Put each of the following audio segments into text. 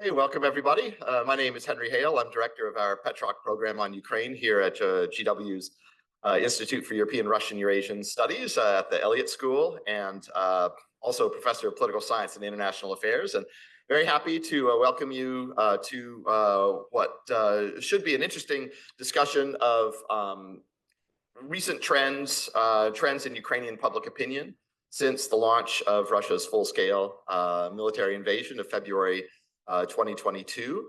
Hey, welcome everybody. My name is Henry Hale. I'm director of our Petroc program on Ukraine here at GW's Institute for European, Russian, Eurasian Studies at the Elliott School, and also professor of political science and international affairs. And very happy to welcome you to what should be an interesting discussion of recent trends in Ukrainian public opinion since the launch of Russia's full-scale military invasion of February 2022.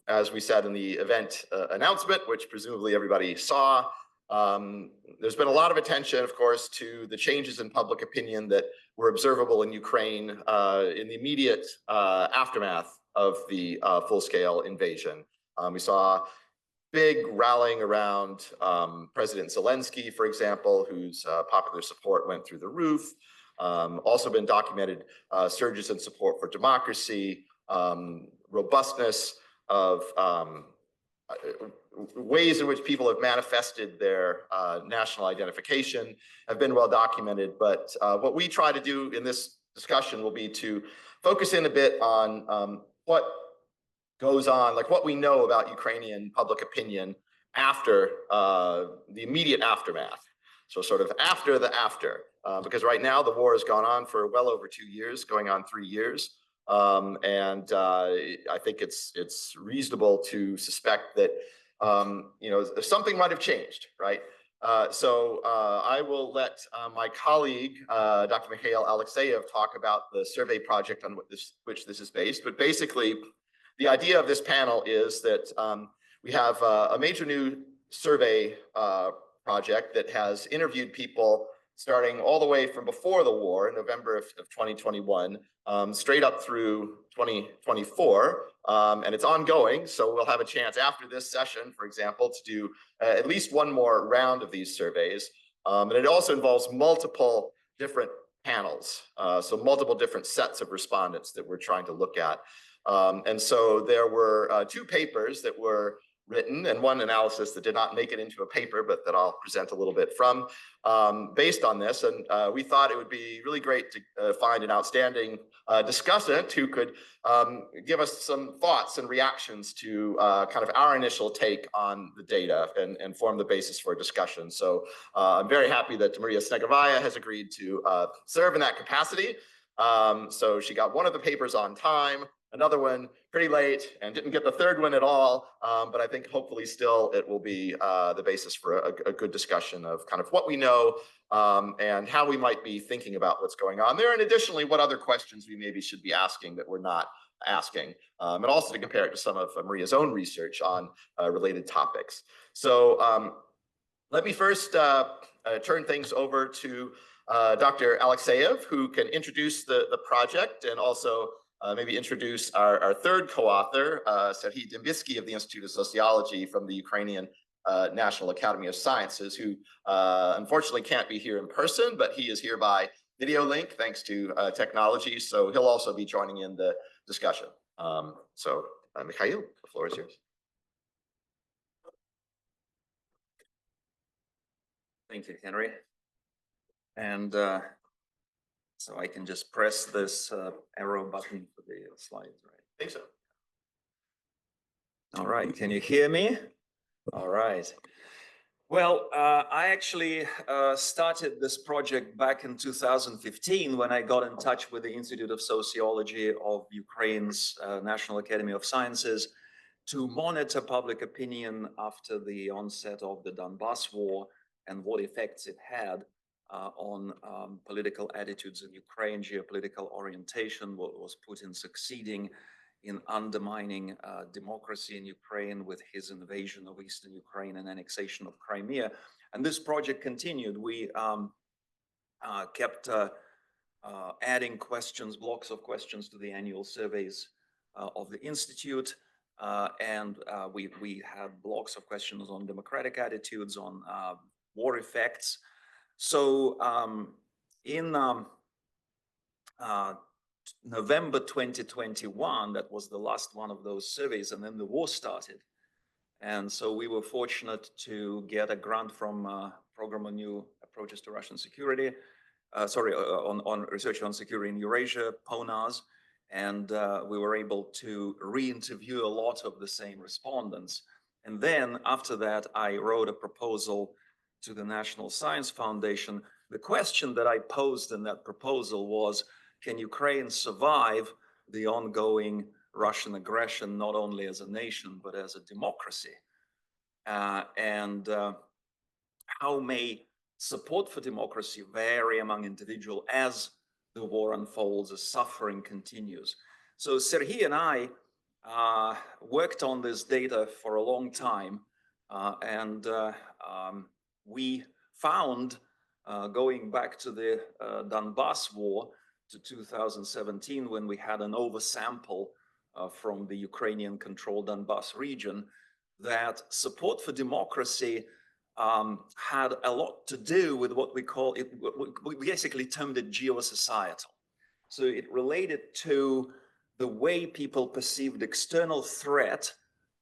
As we said in the event announcement, which presumably everybody saw, there's been a lot of attention, of course, to the changes in public opinion that were observable in Ukraine in the immediate aftermath of the full-scale invasion. We saw big rallying around President Zelensky, for example, whose popular support went through the roof. Also been documented surges in support for democracy, robustness of ways in which people have manifested their national identification have been well documented. But what we try to do in this discussion will be to focus in a bit on what goes on, like what we know about Ukrainian public opinion after the immediate aftermath. So sort of after the after, because right now the war has gone on for well over 2 years, going on 3 years. I think it's reasonable to suspect that something might have changed, right? I will let my colleague, Dr. Mikhail Alexeyev, talk about the survey project on which this is based. But basically, the idea of this panel is that we have a major new survey project that has interviewed people starting all the way from before the war in November of 2021, straight up through 2024, and it's ongoing. So we'll have a chance after this session, for example, to do at least one more round of these surveys. And it also involves multiple different panels, so multiple different sets of respondents that we're trying to look at. And so there were 2 papers that were written and one analysis that did not make it into a paper, but that I'll present a little bit from, based on this. And we thought it would be really great to find an outstanding discussant who could give us some thoughts and reactions to kind of our initial take on the data and form the basis for a discussion. So I'm very happy that Maria Snegovaya has agreed to serve in that capacity. So she got one of the papers on time, another one pretty late, and didn't get the third one at all. But I think hopefully still it will be the basis for a good discussion of kind of what we know and how we might be thinking about what's going on there. And additionally, what other questions we maybe should be asking that we're not asking, and also to compare it to some of Maria's own research on related topics. So let me first turn things over to Dr. Alexeyev, who can introduce the project and also maybe introduce our third co-author, Serhiy Dembitsky of the Institute of Sociology from the Ukrainian National Academy of Sciences, who unfortunately can't be here in person, but he is here by video link thanks to technology. So he'll also be joining in the discussion. Mikhail, the floor is yours. Thank you, Henry. And so I can just press this arrow button for the slides, right? I think so. All right, can you hear me? All right. Well, I actually started this project back in 2015 when I got in touch with the Institute of Sociology of Ukraine's National Academy of Sciences to monitor public opinion after the onset of the Donbass war and what effects it had on political attitudes in Ukraine, geopolitical orientation, what was Putin succeeding in undermining democracy in Ukraine with his invasion of Eastern Ukraine and annexation of Crimea. And this project continued. We kept adding questions, blocks of questions to the annual surveys of the Institute. And we had blocks of questions on democratic attitudes, on war effects. So in November 2021, that was the last one of those surveys, and then the war started. And so we were fortunate to get a grant from Program on New Approaches to Russian Security, on research on security in Eurasia, PONAS, And we were able to re-interview a lot of the same respondents. And then after that, I wrote a proposal to the National Science Foundation. The question that I posed in that proposal was, can Ukraine survive the ongoing Russian aggression, not only as a nation, but as a democracy? And how may support for democracy vary among individuals as the war unfolds, as suffering continues? So Serhiy and I worked on this data for a long time, and we found, going back to the Donbass war to 2017, when we had an oversample from the Ukrainian-controlled Donbass region, that support for democracy had a lot to do with what we call it, we basically termed it geosocietal. So it related to the way people perceived external threat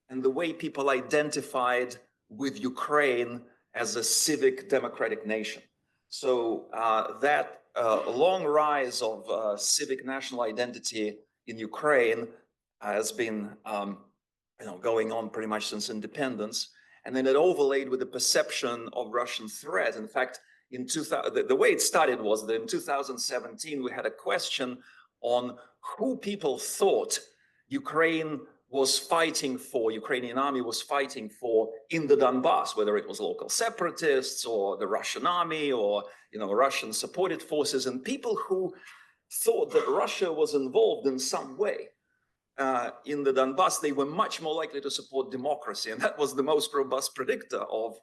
and the way people identified with Ukraine as a civic democratic nation. So that long rise of civic national identity in Ukraine has been going on pretty much since independence. And then it overlaid with the perception of Russian threat. In fact, in the way it started was that in 2017, we had a question on who people thought Ukraine was fighting for, Ukrainian army was fighting for in the Donbass, whether it was local separatists or the Russian army or Russian supported forces, and people who thought that Russia was involved in some way in the Donbass, they were much more likely to support democracy. And that was the most robust predictor of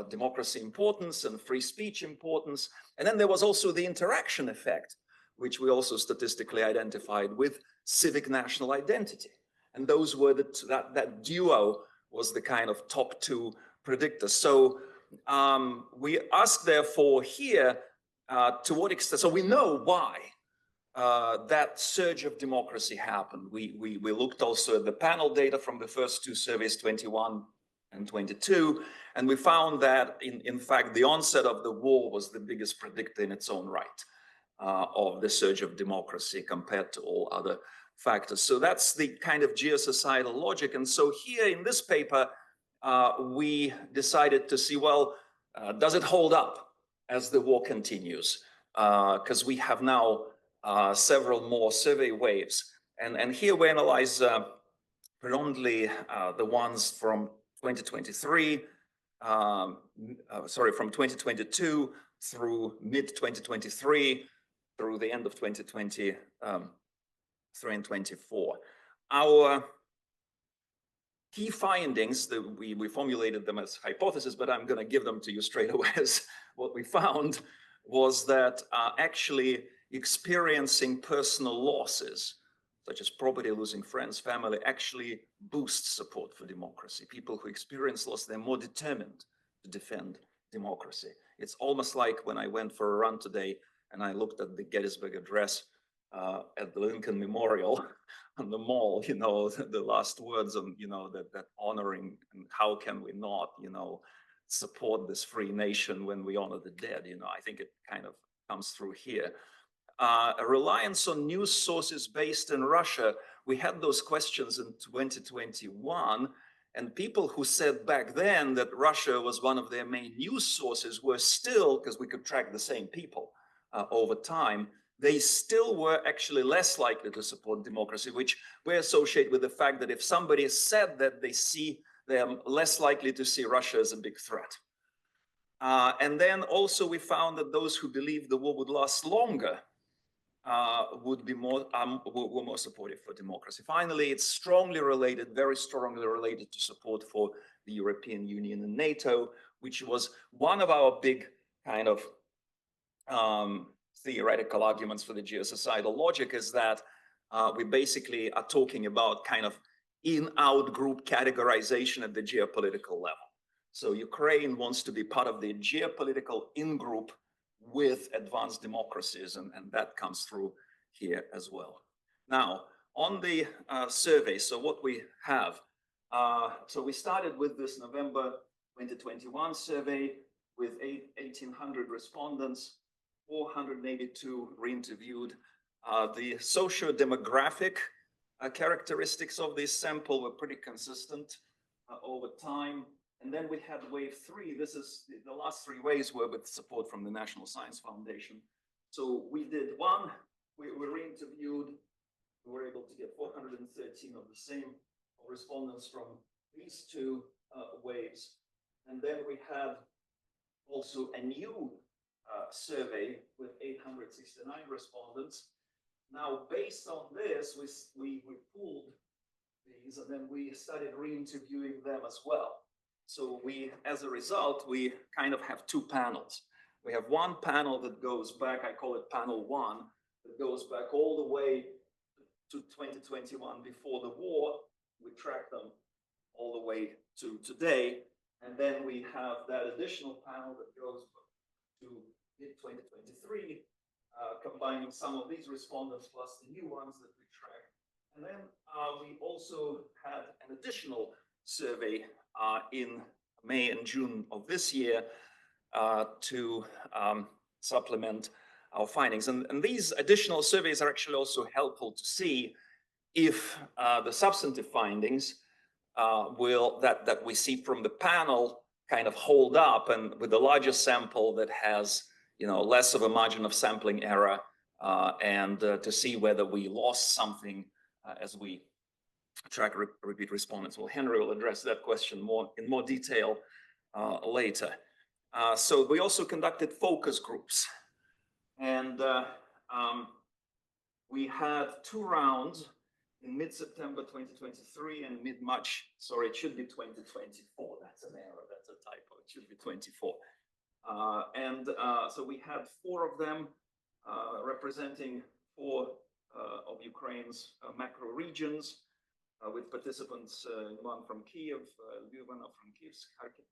democracy importance and free speech importance. And then there was also the interaction effect, which we also statistically identified with civic national identity. And those were that duo was the kind of top two predictors. So we asked, therefore, here to what extent, so we know why that surge of democracy happened. We looked also at the panel data from the first two surveys, 21 and 22, and we found that in fact the onset of the war was the biggest predictor in its own right of the surge of democracy compared to all other factors. So that's the kind of geosocietal logic. And so here in this paper, we decided to see, well, does it hold up as the war continues? Because we have now several more survey waves. And here we analyze predominantly the ones from 2023, from 2022 through mid-2023, through the end of 2023 and 24. Our key findings, that we formulated them as hypotheses, but I'm going to give them to you straight away as what we found, was that actually experiencing personal losses, such as property, losing friends, family, actually boosts support for democracy. People who experience loss, they're more determined to defend democracy. It's almost like when I went for a run today and I looked at the Gettysburg Address at the Lincoln Memorial on the mall, the last words on, that honoring, and how can we not, support this free nation when we honor the dead? I think it kind of comes through here. A reliance on news sources based in Russia. We had those questions in 2021, and people who said back then that Russia was one of their main news sources were still, because we could track the same people over time, they still were actually less likely to support democracy, which we associate with the fact that if somebody said that they're less likely to see Russia as a big threat. And then also we found that those who believed the war would last longer would be were more supportive for democracy. Finally, it's strongly related, very strongly related to support for the European Union and NATO, which was one of our big kind of theoretical arguments for the geosocietal logic, is that we basically are talking about kind of in-out group categorization at the geopolitical level. So Ukraine wants to be part of the geopolitical in-group with advanced democracies, and that comes through here as well. Now, on the survey, so what we have, so we started with this November 2021 survey with 1,800 respondents, 482 re-interviewed, The socio-demographic characteristics of this sample were pretty consistent over time. And then we had wave 3. This is the last 3 waves were with support from the National Science Foundation. So we did one, we re-interviewed, we were able to get 413 of the same respondents from these 2 waves. And then we had also a new survey with 869 respondents. Now, based on this, we pooled these, and then we started re-interviewing them as well. So as a result, we kind of have 2 panels. We have one panel that goes back, I call it panel 1, that goes back all the way to 2021 before the war. We track them all the way to today. And then we have that additional panel that goes to mid-2023, combining some of these respondents plus the new ones that we track. And then we also had an additional survey in May and June of this year to supplement our findings. And these additional surveys are actually also helpful to see if the substantive findings that we see from the panel kind of hold up, and with the larger sample that has less of a margin of sampling error, and to see whether we lost something as we track repeat respondents. Well, Henry will address that question in more detail later. So we also conducted focus groups, and we had 2 rounds in mid-September 2023 and mid-March. Sorry, it should be 2024. That's an error. That's a typo. It should be 24. So we had 4 of them representing 4 of Ukraine's macro regions, with participants, one from Kiev, Lviv, from Kiev, Kharkiv,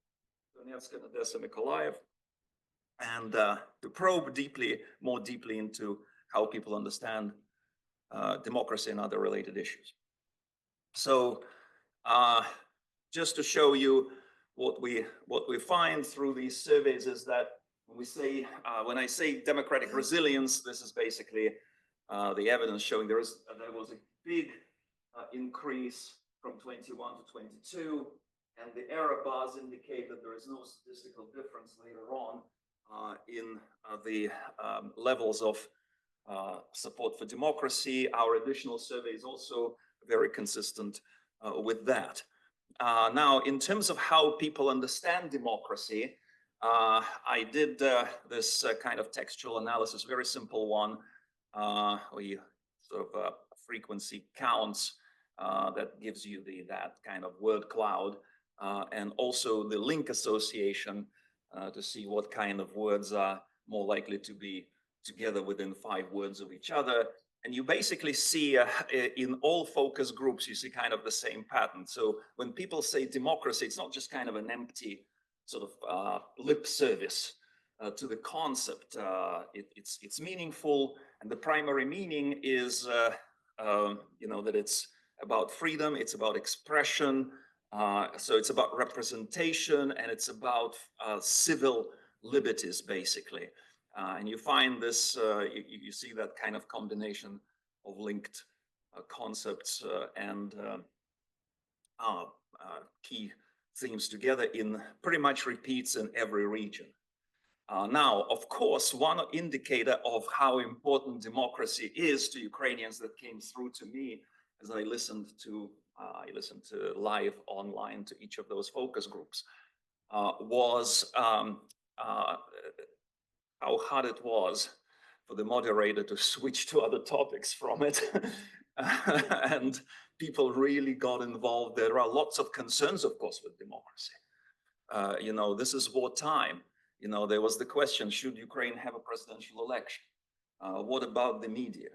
Donetsk, and Odessa, Mykolaiv, and to probe more deeply into how people understand democracy and other related issues. So just to show you what we find through these surveys is that when I say democratic resilience, this is basically the evidence showing there was a big increase from 21 to 22, and the error bars indicate that there is no statistical difference later on in the levels of support for democracy. Our additional survey is also very consistent with that. Now, in terms of how people understand democracy, I did this kind of textual analysis, very simple one. We sort of frequency counts that gives you that kind of word cloud, and also the link association to see what kind of words are more likely to be together within 5 words of each other. And you basically see in all focus groups, you see kind of the same pattern. So when people say democracy, it's not just kind of an empty sort of lip service to the concept. It's meaningful, and the primary meaning is that it's about freedom, it's about expression, so it's about representation, and it's about civil liberties, basically. And you find this, you see that kind of combination of linked concepts and key themes together in pretty much repeats in every region. Now, of course, one indicator of how important democracy is to Ukrainians that came through to me as I listened to live online to each of those focus groups was how hard it was for the moderator to switch to other topics from it. And people really got involved. There are lots of concerns, of course, with democracy. This is wartime. There was the question, should Ukraine have a presidential election? What about the media?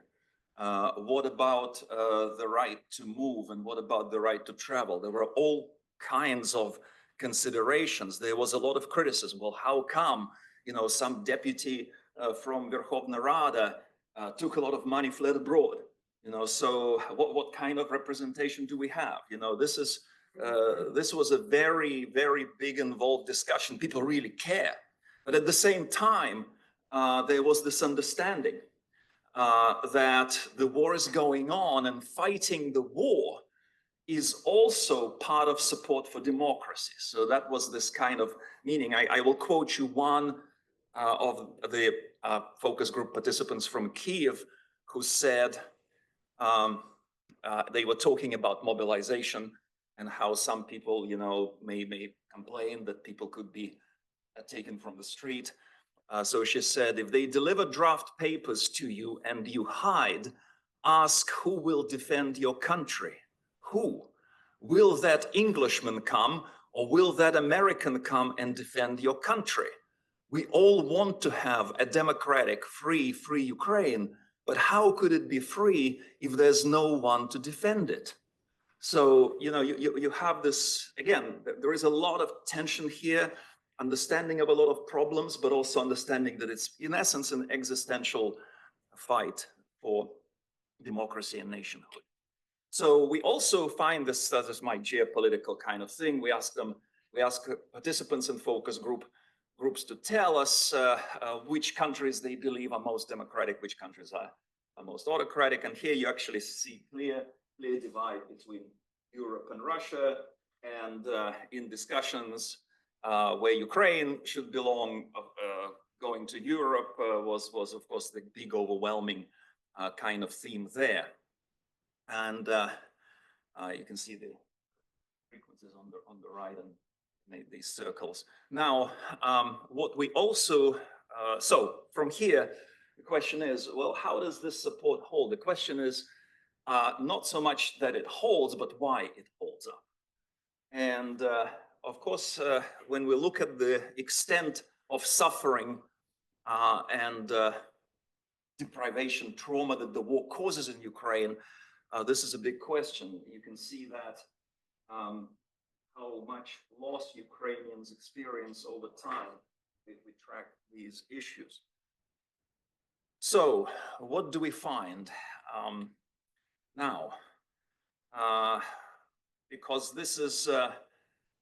What about the right to move? And what about the right to travel? There were all kinds of considerations. There was a lot of criticism. Well, how come, some deputy from Verkhovna Rada took a lot of money, fled abroad? So what kind of representation do we have? This was a very, very big involved discussion. People really care. But at the same time, there was this understanding that the war is going on and fighting the war is also part of support for democracy. So that was this kind of meaning. I will quote you one of the focus group participants from Kiev who said, they were talking about mobilization and how some people, may complain that people could be taken from the street. So she said, if they deliver draft papers to you and you hide, ask who will defend your country. Who? Will that Englishman come, or will that American come and defend your country? We all want to have a democratic, free Ukraine, but how could it be free if there's no one to defend it? So, you have this, again, there is a lot of tension here, understanding of a lot of problems, but also understanding that it's, in essence, an existential fight for democracy and nationhood. So we also find this as my geopolitical kind of thing. We ask participants in focus groups to tell us which countries they believe are most democratic, which countries are most autocratic. And here you actually see clear divide between Europe and Russia. And in discussions where Ukraine should belong, going to Europe was of course the big overwhelming kind of theme there. And you can see the frequencies on the right and made these circles. Now, what we also, so from here, the question is, well, how does this support hold? The question is not so much that it holds, but why it holds up. And of course, when we look at the extent of suffering and deprivation, trauma that the war causes in Ukraine, this is a big question. You can see that how much loss Ukrainians experience over time if we track these issues. So what do we find now? Because this is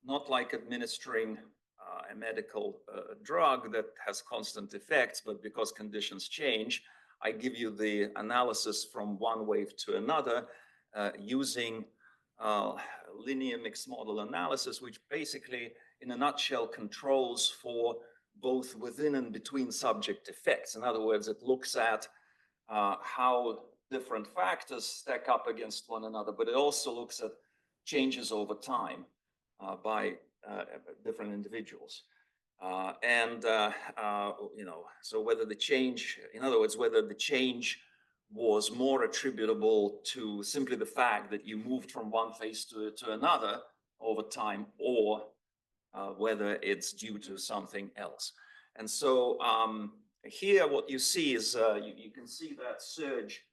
not like administering a medical drug that has constant effects, but because conditions change, I give you the analysis from one wave to another using linear mixed model analysis, which basically, in a nutshell, controls for both within and between subject effects. In other words, it looks at how different factors stack up against one another, but it also looks at changes over time by different individuals. So whether the change, in other words, whether the change was more attributable to simply the fact that you moved from one phase to another over time, or whether it's due to something else. And so here what you see is, you can see that surge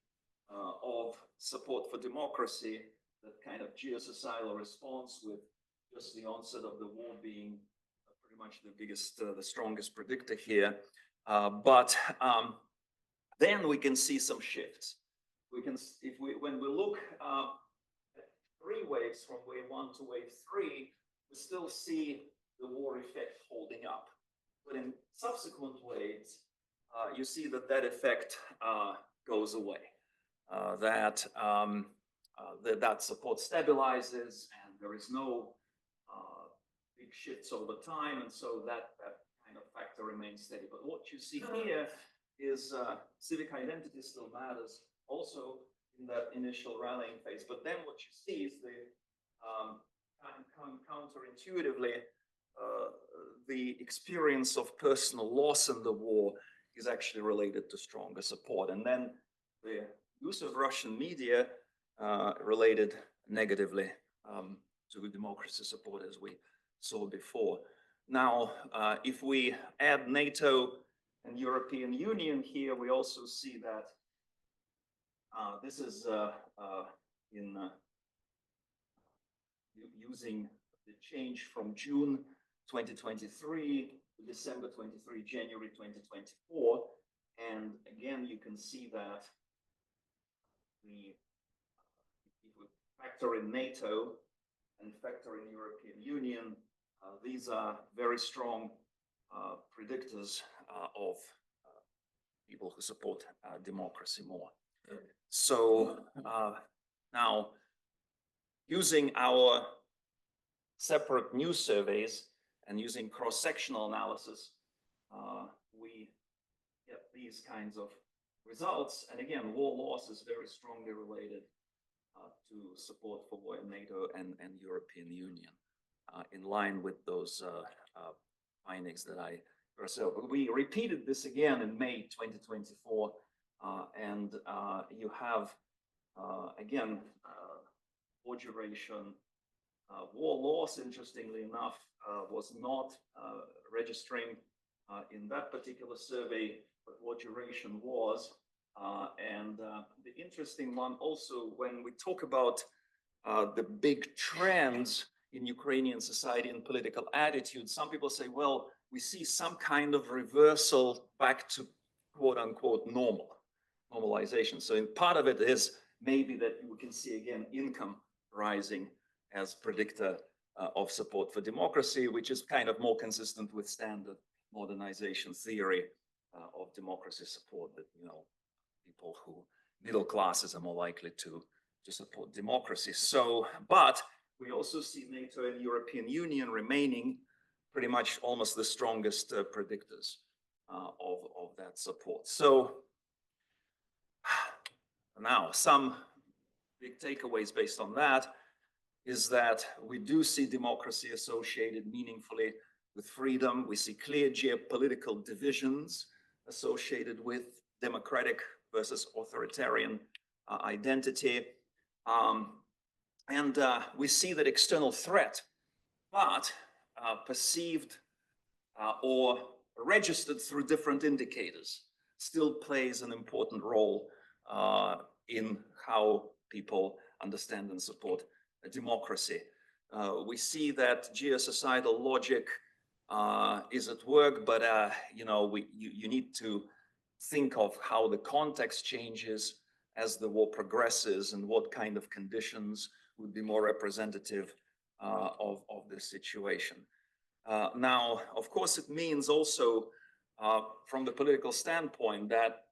of support for democracy, that kind of geosocial response with just the onset of the war being pretty much the biggest, the strongest predictor here. But then we can see some shifts. We can, when we look at three waves from wave 1 to wave 3, we still see the war effect holding up. But in subsequent waves, you see that that effect goes away. That support stabilizes, and there is no big shifts over time, and so that kind of factor remains steady. But what you see here is civic identity still matters also in that initial rallying phase. But then what you see is the counterintuitively, the experience of personal loss in the war is actually related to stronger support. And then the use of Russian media related negatively to the democracy support, as we saw before. Now, if we add NATO and European Union here, we also see that this is using the change from June 2023 to December 23, January 2024. And again, you can see that if we factor in NATO and factor in European Union, these are very strong predictors of people who support democracy more. So now, using our separate new surveys and using cross-sectional analysis, we get these kinds of results. And again, war loss is very strongly related to support for war in NATO and European Union, in line with those findings that I so we repeated this again in May 2024, and you have again war duration. War loss, interestingly enough, was not registering in that particular survey, but war duration was. And the interesting one also, when we talk about the big trends in Ukrainian society and political attitude, some people say, well, we see some kind of reversal back to quote unquote normalization. So in part of it is maybe that we can see again income rising as predictor of support for democracy, which is kind of more consistent with standard modernization theory of democracy support, that, you know, people who middle classes are more likely to support democracy. So, but we also see NATO and European Union remaining pretty much almost the strongest predictors of that support. So now some big takeaways based on that is that we do see democracy associated meaningfully with freedom. We see clear geopolitical divisions associated with democratic versus authoritarian identity. And we see that external threat, but perceived or registered through different indicators, still plays an important role in how people understand and support a democracy. We see that geosocietal logic is at work, but you know, you need to think of how the context changes as the war progresses and what kind of conditions would be more representative of the situation. Now, of course, it means also from the political standpoint that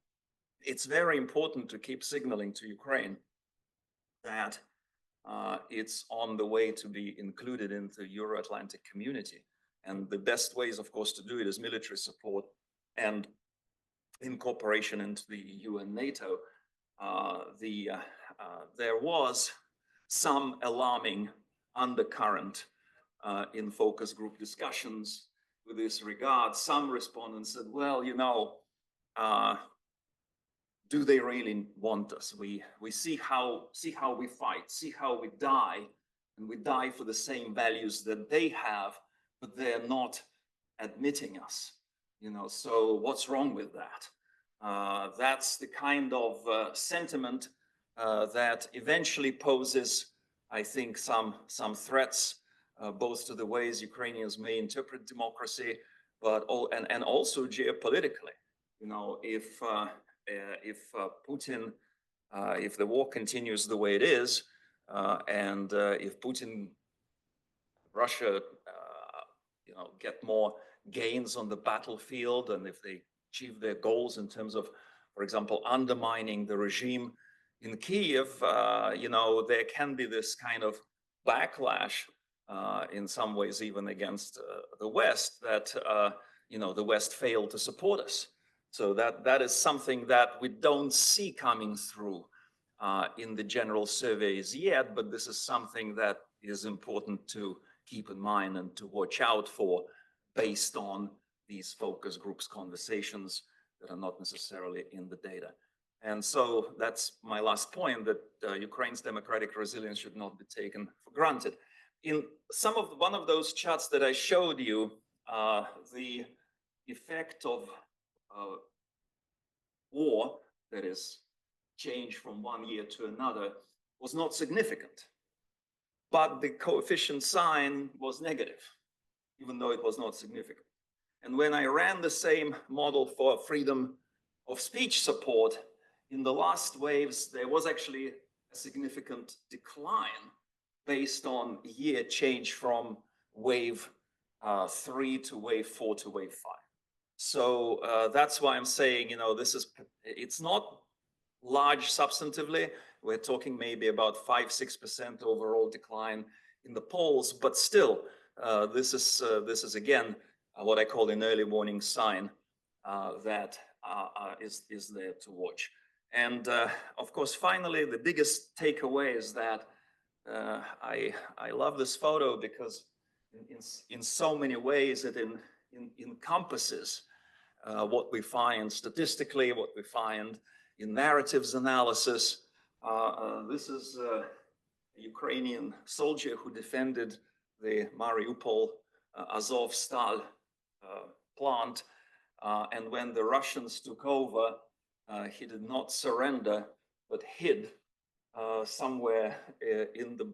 it's very important to keep signaling to Ukraine that it's on the way to be included into the Euro-Atlantic community. And the best ways, of course, to do it is military support and incorporation into the EU and NATO. There was some alarming undercurrent in focus group discussions with this regard. Some respondents said, well, you know, do they really want us? We see how we fight, see how we die, and we die for the same values that they have, but they're not admitting us. You know, so what's wrong with that? That's the kind of sentiment that eventually poses, I think, some threats both to the ways Ukrainians may interpret democracy, but also geopolitically. You know, if Putin, if the war continues the way it is, and if Putin, Russia, you know, get more gains on the battlefield, and if they achieve their goals in terms of, for example, undermining the regime in Kiev, you know, there can be this kind of backlash, in some ways, even against the West, that you know, the West failed to support us. So that is something that we don't see coming through in the general surveys yet, but this is something that is important to keep in mind and to watch out for based on these focus groups conversations that are not necessarily in the data. And so that's my last point, that Ukraine's democratic resilience should not be taken for granted. In one of those charts that I showed you, the effect of war, that is, change from one year to another, was not significant. But the coefficient sign was negative, even though it was not significant. And when I ran the same model for freedom of speech support, in the last waves, there was actually a significant decline based on year change from wave 3 to wave 4 to wave 5. So that's why I'm saying, it's not large substantively. We're talking maybe about 5-6% overall decline in the polls, but still, this is again what I call an early warning sign that is there to watch. And of course, finally, the biggest takeaway is that I love this photo because in so many ways it encompasses what we find statistically, what we find in narratives analysis. This is a Ukrainian soldier who defended the Mariupol Azovstal plant. And when the Russians took over, he did not surrender, but hid somewhere in the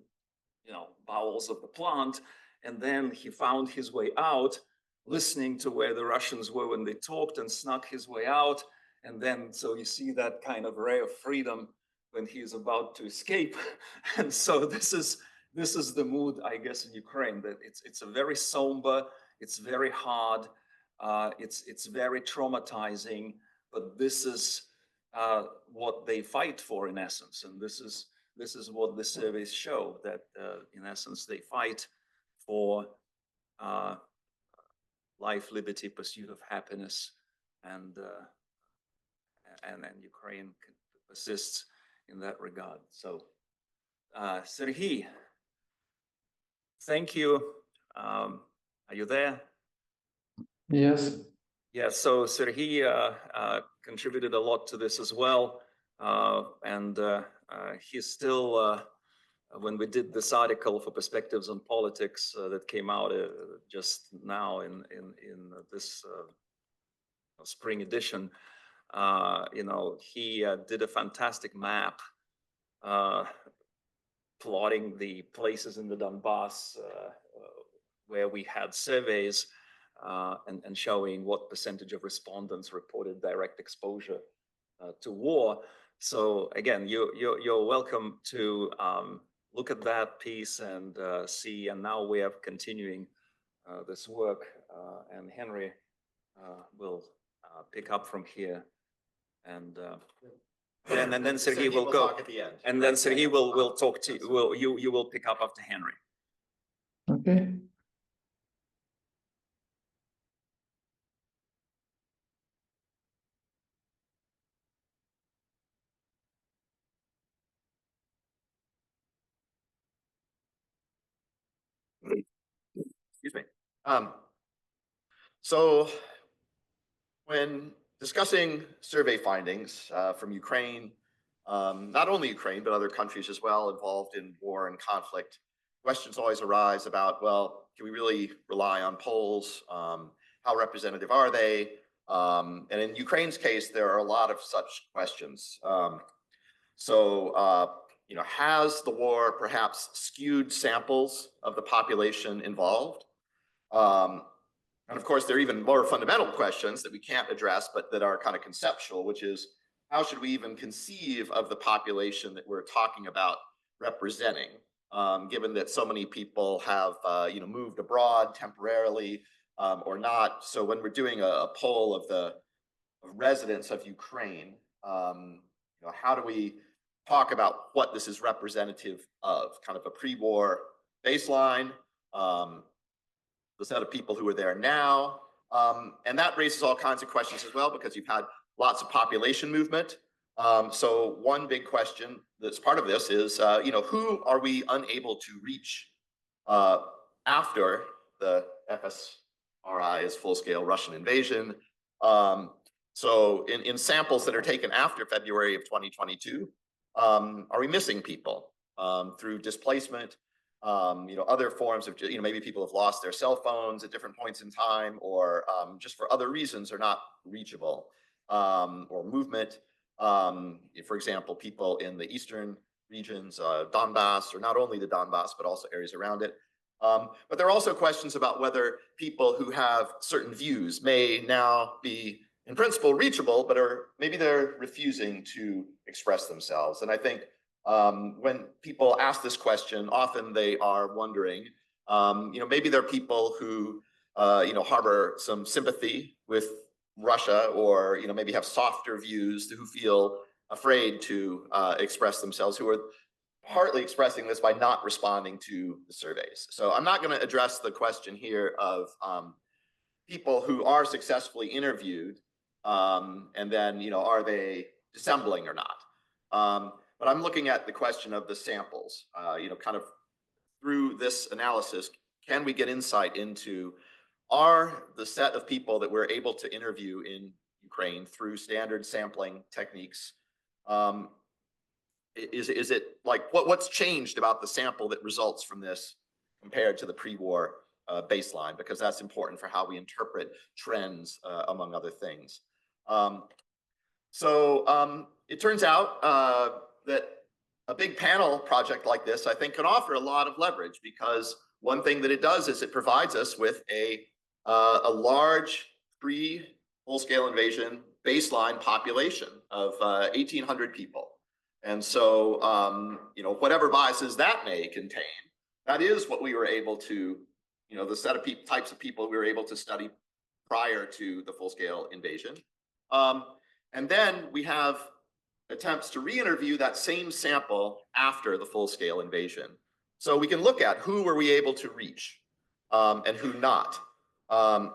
bowels of the plant. And then he found his way out, listening to where the Russians were when they talked, and snuck his way out. And then, so you see that kind of ray of freedom when he's about to escape. And so this is the mood, I guess, in Ukraine, that it's a very somber, it's very hard, it's very traumatizing, but this is what they fight for, in essence. And this is what the surveys show, that in essence they fight for life, liberty, pursuit of happiness, and Ukraine persists in that regard. So, Serhiy, thank you. Are you there? Yes. Yeah. So Serhiy contributed a lot to this as well, and he's still. When we did this article for Perspectives on Politics that came out just now in this spring edition, he did a fantastic map plotting the places in the Donbass where we had surveys and showing what percentage of respondents reported direct exposure to war. So again, you're welcome to look at that piece and see. And now we are continuing this work, and Henry will pick up from here, and then Serhiy will go at the end. and then Serhiy will talk to you. You will pick up after Henry. Okay. Excuse me. So when discussing survey findings from Ukraine, not only Ukraine, but other countries as well involved in war and conflict, questions always arise about, well, can we really rely on polls? How representative are they? And in Ukraine's case, there are a lot of such questions. Has the war perhaps skewed samples of the population involved? And of course, there are even more fundamental questions that we can't address, but that are kind of conceptual, which is, how should we even conceive of the population that we're talking about representing, given that so many people have moved abroad temporarily or not? So when we're doing a poll of the residents of Ukraine, how do we talk about what this is representative of? Kind of a pre-war baseline, the set of people who are there now. And that raises all kinds of questions as well, because you've had lots of population movement. So one big question that's part of this is, who are we unable to reach after the FSRI's full-scale Russian invasion? So in samples that are taken after February of 2022, are we missing people through displacement? Other forms of, maybe people have lost their cell phones at different points in time, or just for other reasons are not reachable, or movement. For example, people in the eastern regions, Donbass, or not only the Donbass, but also areas around it. But there are also questions about whether people who have certain views may now be, in principle, reachable, but maybe they're refusing to express themselves. And I think when people ask this question, often they are wondering, maybe there are people who, harbor some sympathy with Russia, or maybe have softer views, who feel afraid to express themselves, who are partly expressing this by not responding to the surveys. So I'm not going to address the question here of people who are successfully interviewed, and then are they dissembling or not. But I'm looking at the question of the samples. Kind of through this analysis, can we get insight into, are the set of people that we're able to interview in Ukraine through standard sampling techniques, is it like what's changed about the sample that results from this compared to the pre-war baseline? Because that's important for how we interpret trends, among other things. It turns out that a big panel project like this, I think, can offer a lot of leverage, because one thing that it does is it provides us with a large pre-full-scale invasion baseline population of 1,800 people. And so, whatever biases that may contain, that is what we were able to, the set of types of people we were able to study prior to the full-scale invasion. And then we have attempts to re-interview that same sample after the full-scale invasion. So we can look at who were we able to reach, and who not. And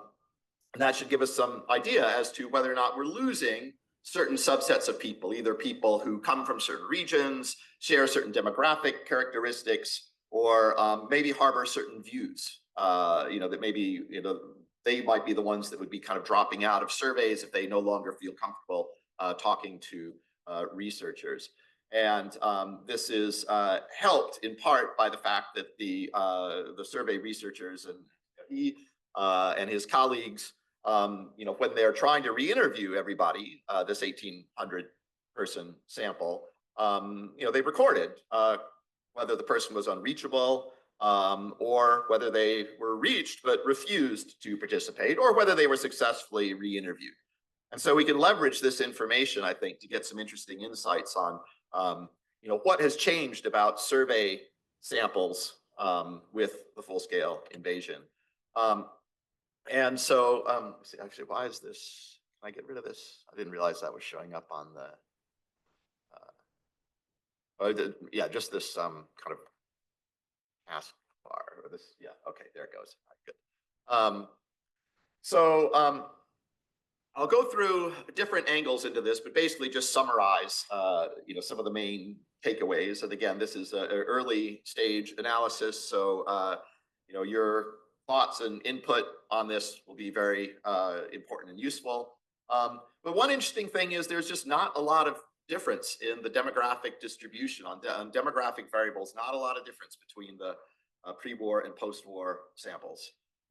that should give us some idea as to whether or not we're losing certain subsets of people, either people who come from certain regions, share certain demographic characteristics, or maybe harbor certain views. That maybe they might be the ones that would be kind of dropping out of surveys if they no longer feel comfortable talking to researchers. And this is helped in part by the fact that the survey researchers and he and his colleagues, when they're trying to re-interview everybody, this 1,800 person sample, they recorded whether the person was unreachable, or whether they were reached but refused to participate, or whether they were successfully re-interviewed. And so we can leverage this information, I think, to get some interesting insights on, what has changed about survey samples with the full-scale invasion. And so, actually, why is this? Can I get rid of this? I didn't realize that was showing up on the. Yeah, just this kind of task bar, or this. Yeah, okay, there it goes. All right, good. I'll go through different angles into this, but basically just summarize, some of the main takeaways. And again, this is an early stage analysis, so your thoughts and input on this will be very important and useful. But one interesting thing is there's just not a lot of difference in the demographic distribution on demographic variables. Not a lot of difference between the pre-war and post-war samples.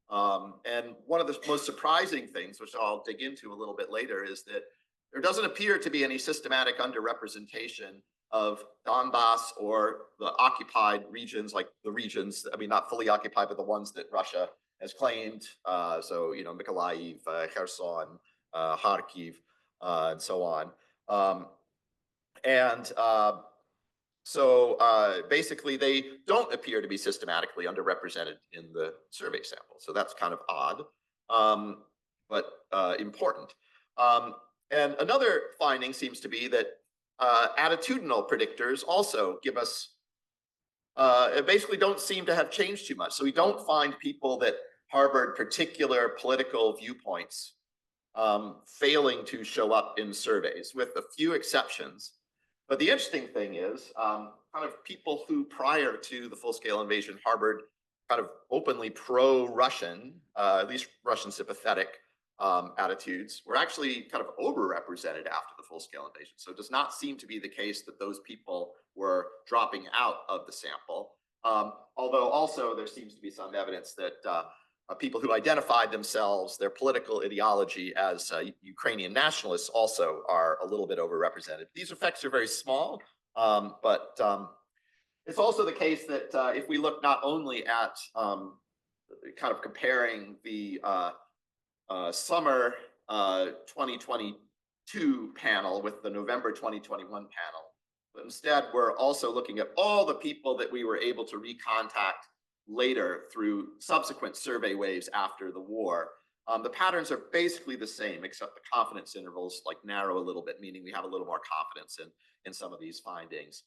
And one of the most surprising things, which I'll dig into a little bit later, is that there doesn't appear to be any systematic underrepresentation of Donbass or the occupied regions, like the regions, I mean, not fully occupied, but the ones that Russia has claimed. So, Mykolaiv, Kherson, Kharkiv, and so on. So basically, they don't appear to be systematically underrepresented in the survey sample. So that's kind of odd, but important. And another finding seems to be that attitudinal predictors also give us, basically don't seem to have changed too much. So we don't find people that harbored particular political viewpoints failing to show up in surveys, with a few exceptions. But the interesting thing is kind of people who prior to the full-scale invasion harbored kind of openly pro-Russian, at least Russian sympathetic attitudes, were actually kind of overrepresented after the full-scale invasion. So it does not seem to be the case that those people were dropping out of the sample. Although also there seems to be some evidence that people who identified themselves, their political ideology as Ukrainian nationalists, also are a little bit overrepresented. These effects are very small, but it's also the case that if we look not only at kind of comparing the summer 2022 panel with the November 2021 panel, but instead we're also looking at all the people that we were able to recontact later through subsequent survey waves after the war. The patterns are basically the same, except the confidence intervals like narrow a little bit, meaning we have a little more confidence in some of these findings.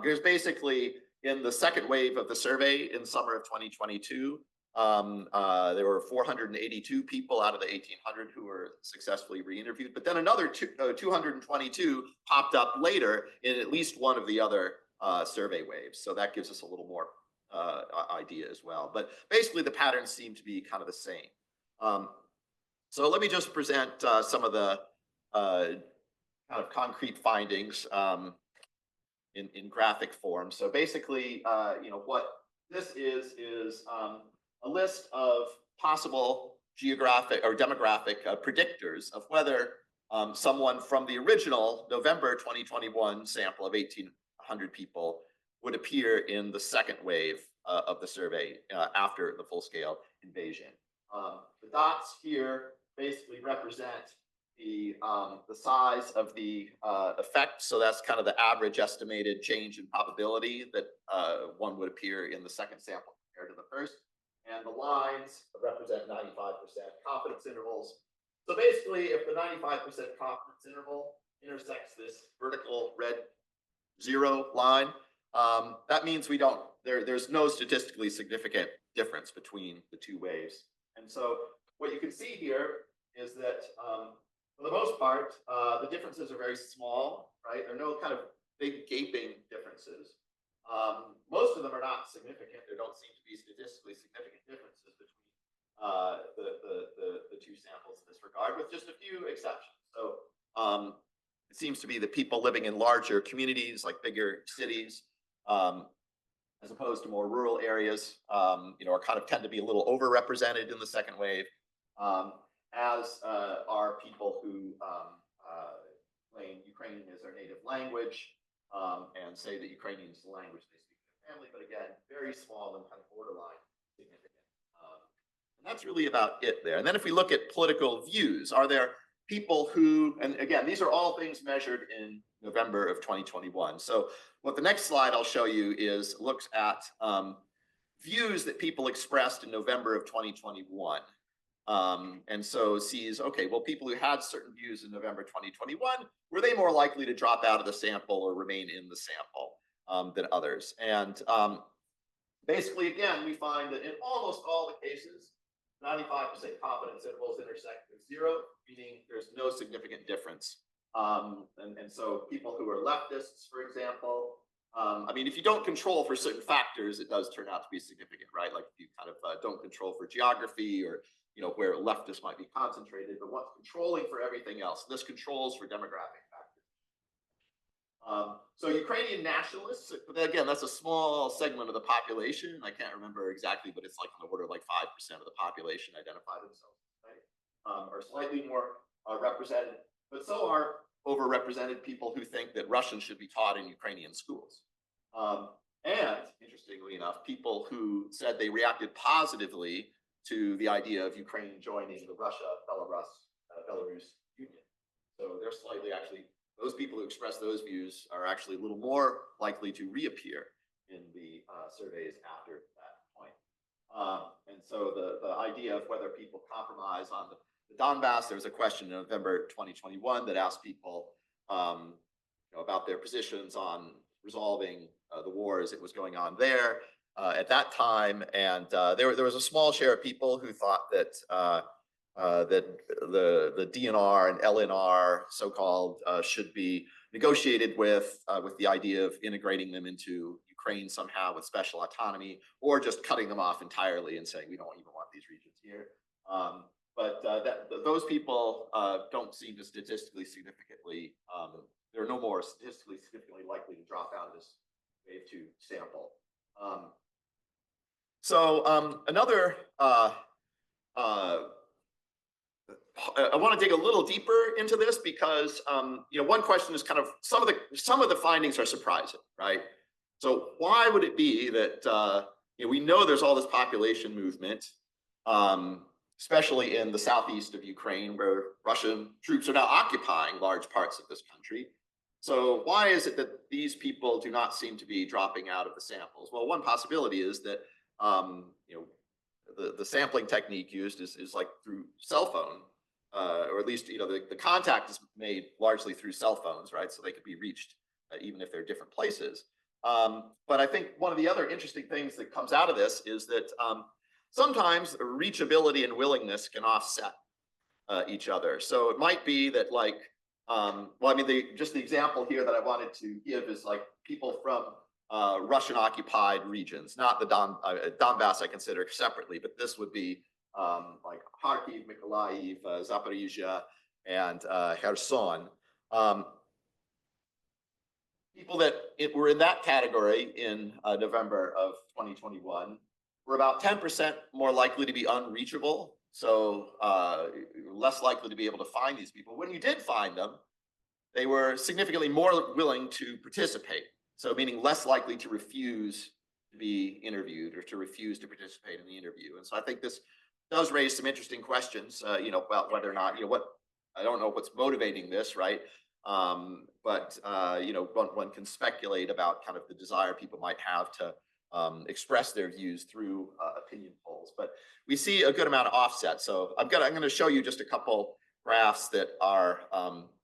There's basically in the second wave of the survey in summer of 2022, there were 482 people out of the 1,800 who were successfully re-interviewed, but then another 222 popped up later in at least one of the other survey waves. So that gives us a little more idea as well. But basically the patterns seem to be kind of the same. So let me just present some of the kind of concrete findings in graphic form. So basically, what this is a list of possible geographic or demographic predictors of whether someone from the original November 2021 sample of 1,800 people would appear in the second wave of the survey after the full-scale invasion. The dots here basically represent the size of the effect. So that's kind of the average estimated change in probability that one would appear in the second sample compared to the first. And the lines represent 95% confidence intervals. So basically, if the 95% confidence interval intersects this vertical red 0 line, that means there's no statistically significant difference between the two waves. And so what you can see here is that for the most part, the differences are very small, right? There are no kind of big gaping differences. Most of them are not significant. There don't seem to be statistically significant differences between the two samples in this regard, with just a few exceptions. So it seems to be that people living in larger communities, like bigger cities, as opposed to more rural areas, are kind of tend to be a little overrepresented in the second wave, as are people who claim Ukrainian as their native language and say that Ukrainian is the language they speak in their family, but again, very small and kind of borderline significant. And that's really about it there. And then if we look at political views, are there people who, and again, these are all things measured in November of 2021. So what the next slide I'll show you is looks at views that people expressed in November of 2021. And so sees, okay, well, people who had certain views in November 2021, were they more likely to drop out of the sample or remain in the sample than others? And basically, again, we find that in almost all the cases, 95% confidence intervals intersect with 0, meaning there's no significant difference. And so people who are leftists, for example, I mean, if you don't control for certain factors, it does turn out to be significant, right? Like if you kind of don't control for geography or where leftists might be concentrated, but what's controlling for everything else? This controls for demographic factors. So Ukrainian nationalists, again, that's a small segment of the population. I can't remember exactly, but it's like on the order of like 5% of the population identify themselves, right? Are slightly more represented, but so are overrepresented people who think that Russian should be taught in Ukrainian schools. And interestingly enough, people who said they reacted positively to the idea of Ukraine joining the Belarus Union. So they're slightly actually, those people who express those views are actually a little more likely to reappear in the surveys after that point. And so the idea of whether people compromise on the Donbass, there was a question in November 2021 that asked people about their positions on resolving the wars that was going on there at that time, and there was a small share of people who thought that that the DNR and LNR, so-called, should be negotiated with the idea of integrating them into Ukraine somehow with special autonomy, or just cutting them off entirely and saying we don't even want these regions here. But those people don't seem to statistically significantly. They're no more statistically significantly likely to drop out of this wave 2 sample. Another, I want to dig a little deeper into this because one question is kind of some of the findings are surprising, right? So why would it be that we know there's all this population movement, especially in the southeast of Ukraine, where Russian troops are now occupying large parts of this country. So why is it that these people do not seem to be dropping out of the samples? Well, one possibility is that the sampling technique used is like through cell phone, or at least, you know, the contact is made largely through cell phones, right? So they could be reached even if they're different places. But I think one of the other interesting things that comes out of this is that sometimes reachability and willingness can offset each other. So it might be that, like, well, I mean, just the example here that I wanted to give is like people from Russian occupied regions, not the Donbass I consider separately, but this would be like Kharkiv, Mykolaiv, Zaporizhia, and Kherson. People that were in that category in November of 2021 were about 10% more likely to be unreachable. So less likely to be able to find these people. When you did find them, they were significantly more willing to participate. So meaning less likely to refuse to be interviewed or to refuse to participate in the interview. And so I think this does raise some interesting questions, you know, about whether or not, you know, I don't know what's motivating this, right? But you know, one can speculate about kind of the desire people might have to express their views through opinion polls. But we see a good amount of offset. So I'm going to show you just a couple graphs that are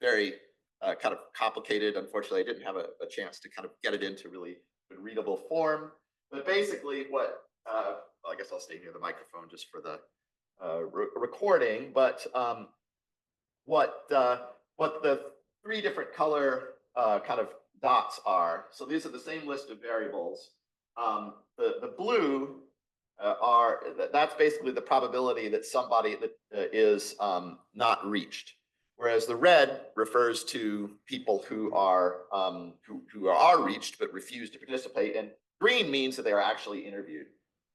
very kind of complicated. Unfortunately, I didn't have a chance to kind of get it into really readable form. But basically what, I guess I'll stay near the microphone just for the recording. But what the three different color kind of dots are. So these are the same list of variables. The blue that's basically the probability that somebody that is not reached, whereas the red refers to people who are reached but refuse to participate, and green means that they are actually interviewed.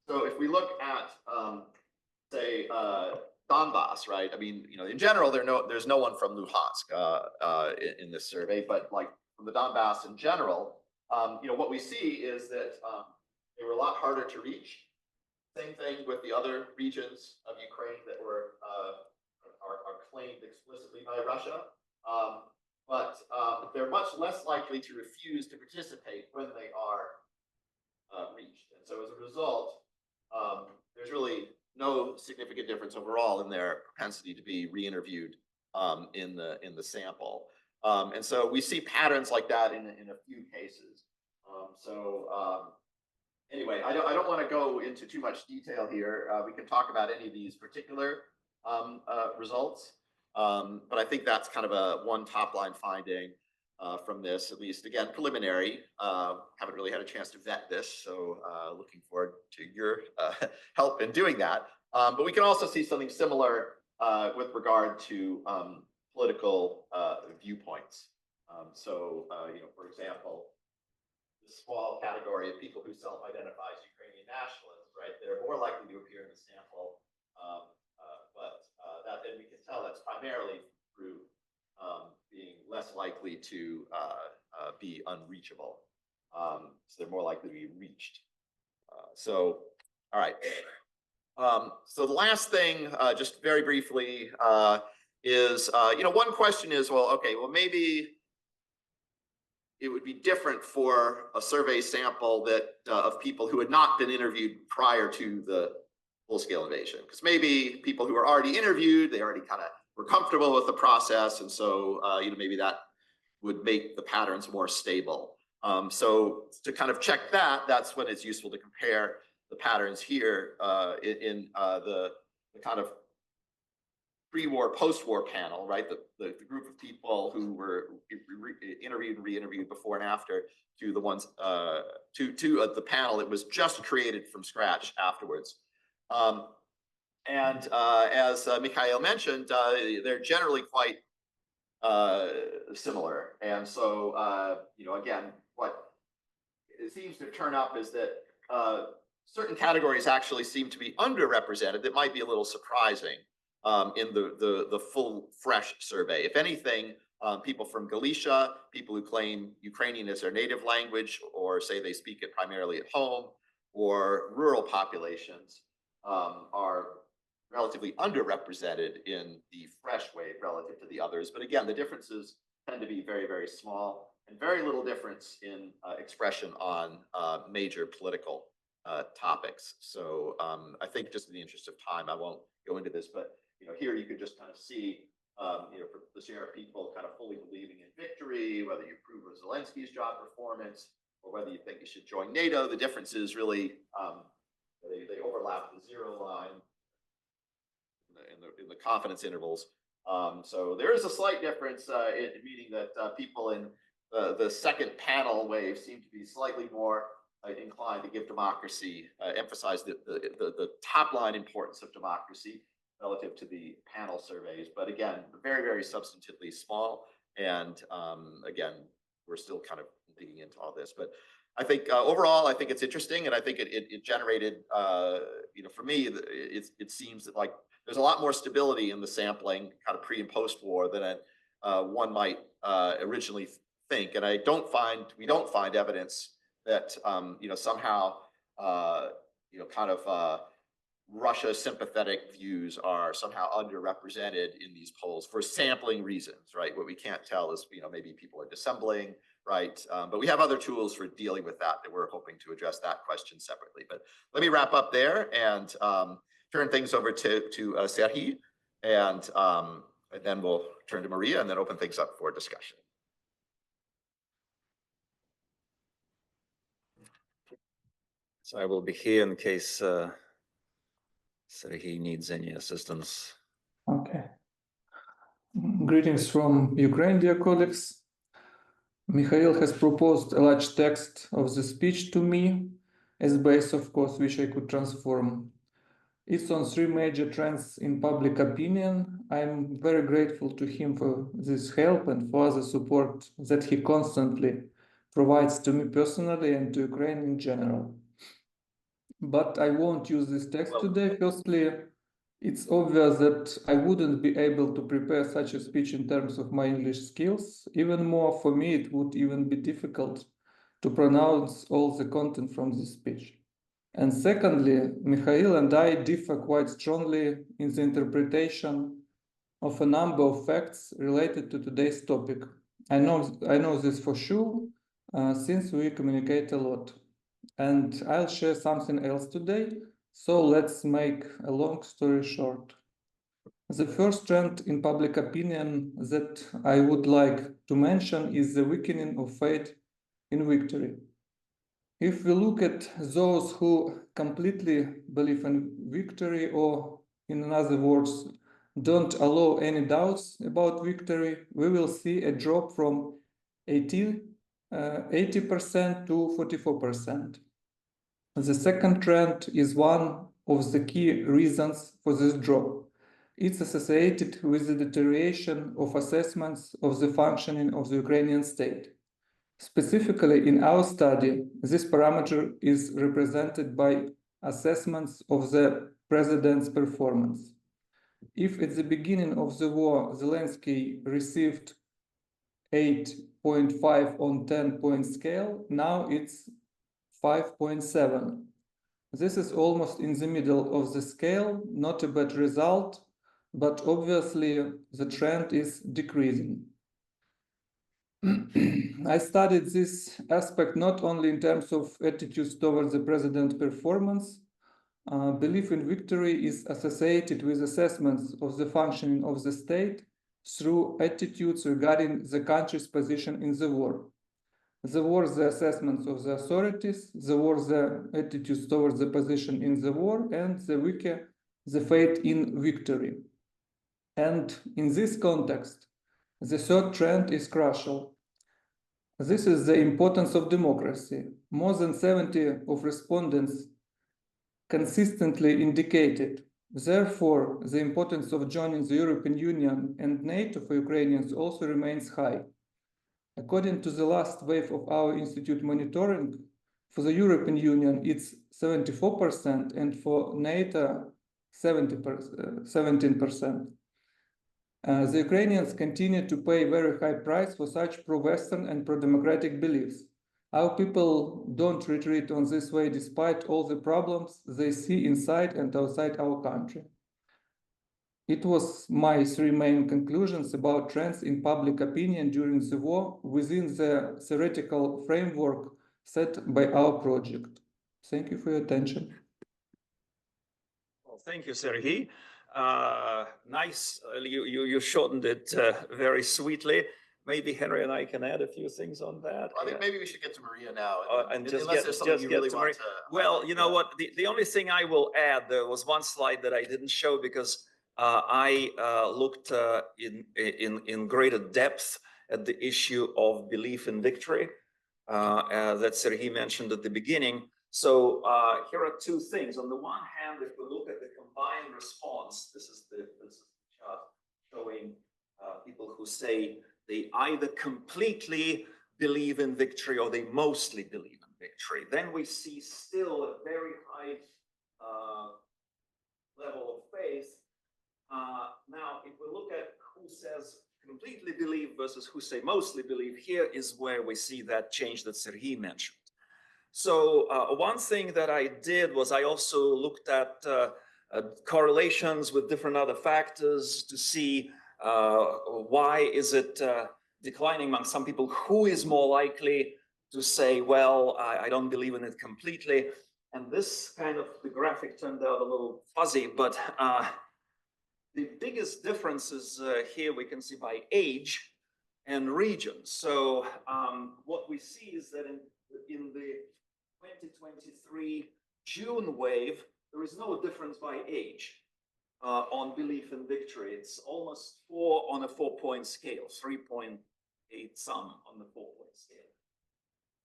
So if we look at say Donbass, right? I mean, you know, in general, there's no one from Luhansk in this survey, but like from the Donbass in general, you know, what we see is that they were a lot harder to reach. Same thing with the other regions of Ukraine that are claimed explicitly by Russia, but they're much less likely to refuse to participate when they are reached. And so as a result, there's really no significant difference overall in their propensity to be re-interviewed in the sample. And so we see patterns like that in a few cases. Anyway, I don't want to go into too much detail here. We can talk about any of these particular results, but I think that's kind of one top line finding from this, at least again preliminary. Haven't really had a chance to vet this, so looking forward to your help in doing that. But we can also see something similar with regard to political viewpoints. You know, for example, the small category of people who self-identify as Ukrainian nationalists, right? They're more likely to appear in the sample, and we can tell that's primarily through being less likely to be unreachable. So they're more likely to be reached. All right. So the last thing, just very briefly, is, you know, one question is, well, okay, well, maybe it would be different for a survey sample that of people who had not been interviewed prior to the full-scale invasion, because maybe people who were already interviewed, they already kind of were comfortable with the process, and so you know, maybe that would make the patterns more stable. So to kind of check that, that's when it's useful to compare the patterns here in the kind of pre-war, post-war panel, right? The group of people who were interviewed and re-interviewed before and after, to the ones to the panel that was just created from scratch afterwards. As Mikhail mentioned, they're generally quite similar. And so, you know, again, what it seems to turn up is that certain categories actually seem to be underrepresented. That might be a little surprising in the full, fresh survey. If anything, people from Galicia, people who claim Ukrainian as their native language, or say they speak it primarily at home, or rural populations are relatively underrepresented in the fresh wave relative to the others. But again, the differences tend to be very, very small, and very little difference in expression on major political topics. So I think just in the interest of time, I won't go into this, but here you could just kind of see, for the share of people kind of fully believing in victory, whether you approve of Zelensky's job performance or whether you think you should join NATO. The difference is really they overlap the zero line in the confidence intervals. So there is a slight difference, meaning that people in the second panel wave seem to be slightly more inclined to give democracy, emphasize the top line importance of democracy relative to the panel surveys. But again, very, very substantively small. And again, we're still kind of digging into all this. But I think overall, I think it's interesting. And I think it generated, for me, it seems that like there's a lot more stability in the sampling kind of pre and post war than one might originally think. And we don't find evidence that somehow kind of Russia sympathetic views are somehow underrepresented in these polls for sampling reasons, right? What we can't tell is maybe people are dissembling, right? But we have other tools for dealing with that we're hoping to address that question separately. But let me wrap up there and turn things over to Serhii, and then we'll turn to Maria and then open things up for discussion. So I will be here in case Serhii needs any assistance. Okay. Greetings from Ukraine, dear colleagues. Mikhail has proposed a large text of the speech to me as base, of course, which I could transform. It's on 3 major trends in public opinion. I'm very grateful to him for this help and for the support that he constantly provides to me personally and to Ukraine in general. But I won't use this text today. Firstly, it's obvious that I wouldn't be able to prepare such a speech in terms of my English skills. Even more, for me, it would even be difficult to pronounce all the content from this speech. And secondly, Mikhail and I differ quite strongly in the interpretation of a number of facts related to today's topic. I know this for sure, since we communicate a lot. And I'll share something else today, so let's make a long story short. The first trend in public opinion that I would like to mention is the weakening of faith in victory. If we look at those who completely believe in victory, or in other words, don't allow any doubts about victory, we will see a drop from 80% to 44%. The second trend is one of the key reasons for this drop. It's associated with the deterioration of assessments of the functioning of the Ukrainian state. Specifically, in our study, this parameter is represented by assessments of the president's performance. If at the beginning of the war, Zelensky received 8.5 on 10-point scale, now it's 5.7. This is almost in the middle of the scale, not a bad result, but obviously the trend is decreasing. I studied this aspect not only in terms of attitudes towards the president's performance. Belief in victory is associated with assessments of the functioning of the state through attitudes regarding the country's position in the war. The war, the assessments of the authorities, the war, the attitudes towards the position in the war, and the weaker, the faith in victory. And in this context, the third trend is crucial. This is the importance of democracy. More than 70% of respondents consistently indicated. Therefore, the importance of joining the European Union and NATO for Ukrainians also remains high. According to the last wave of our Institute monitoring, for the European Union, it's 74%, and for NATO, 17%. The Ukrainians continue to pay a very high price for such pro-Western and pro-democratic beliefs. Our people don't retreat on this way despite all the problems they see inside and outside our country. It was my 3 main conclusions about trends in public opinion during the war within the theoretical framework set by our project. Thank you for your attention. Well, thank you, Sergey. Nice. You shortened it very sweetly. Maybe Henry and I can add a few things on that. I think maybe we should get to Maria now, And unless there's something you really want to. Well, you know what? The only thing I will add, there was one slide that I didn't show because I looked in greater depth at the issue of belief in victory that Sergey mentioned at the beginning. So here are two things. On the one hand, if we look at the combined response, this is the chart showing people who say they either completely believe in victory or they mostly believe in victory. Then we see still a very high level of faith. Now, if we look at who says completely believe versus who say mostly believe, here is where we see that change that Sergey mentioned. So one thing that I did was I also looked at correlations with different other factors to see why is it declining among some people, who is more likely to say, well, I don't believe in it completely. And this kind of, the graphic turned out a little fuzzy, but the biggest differences here we can see by age and region. So what we see is that in the 2023 June wave, there is no difference by age on belief in victory. It's almost 4 on a 4-point scale, 3.8 some on the 4-point scale.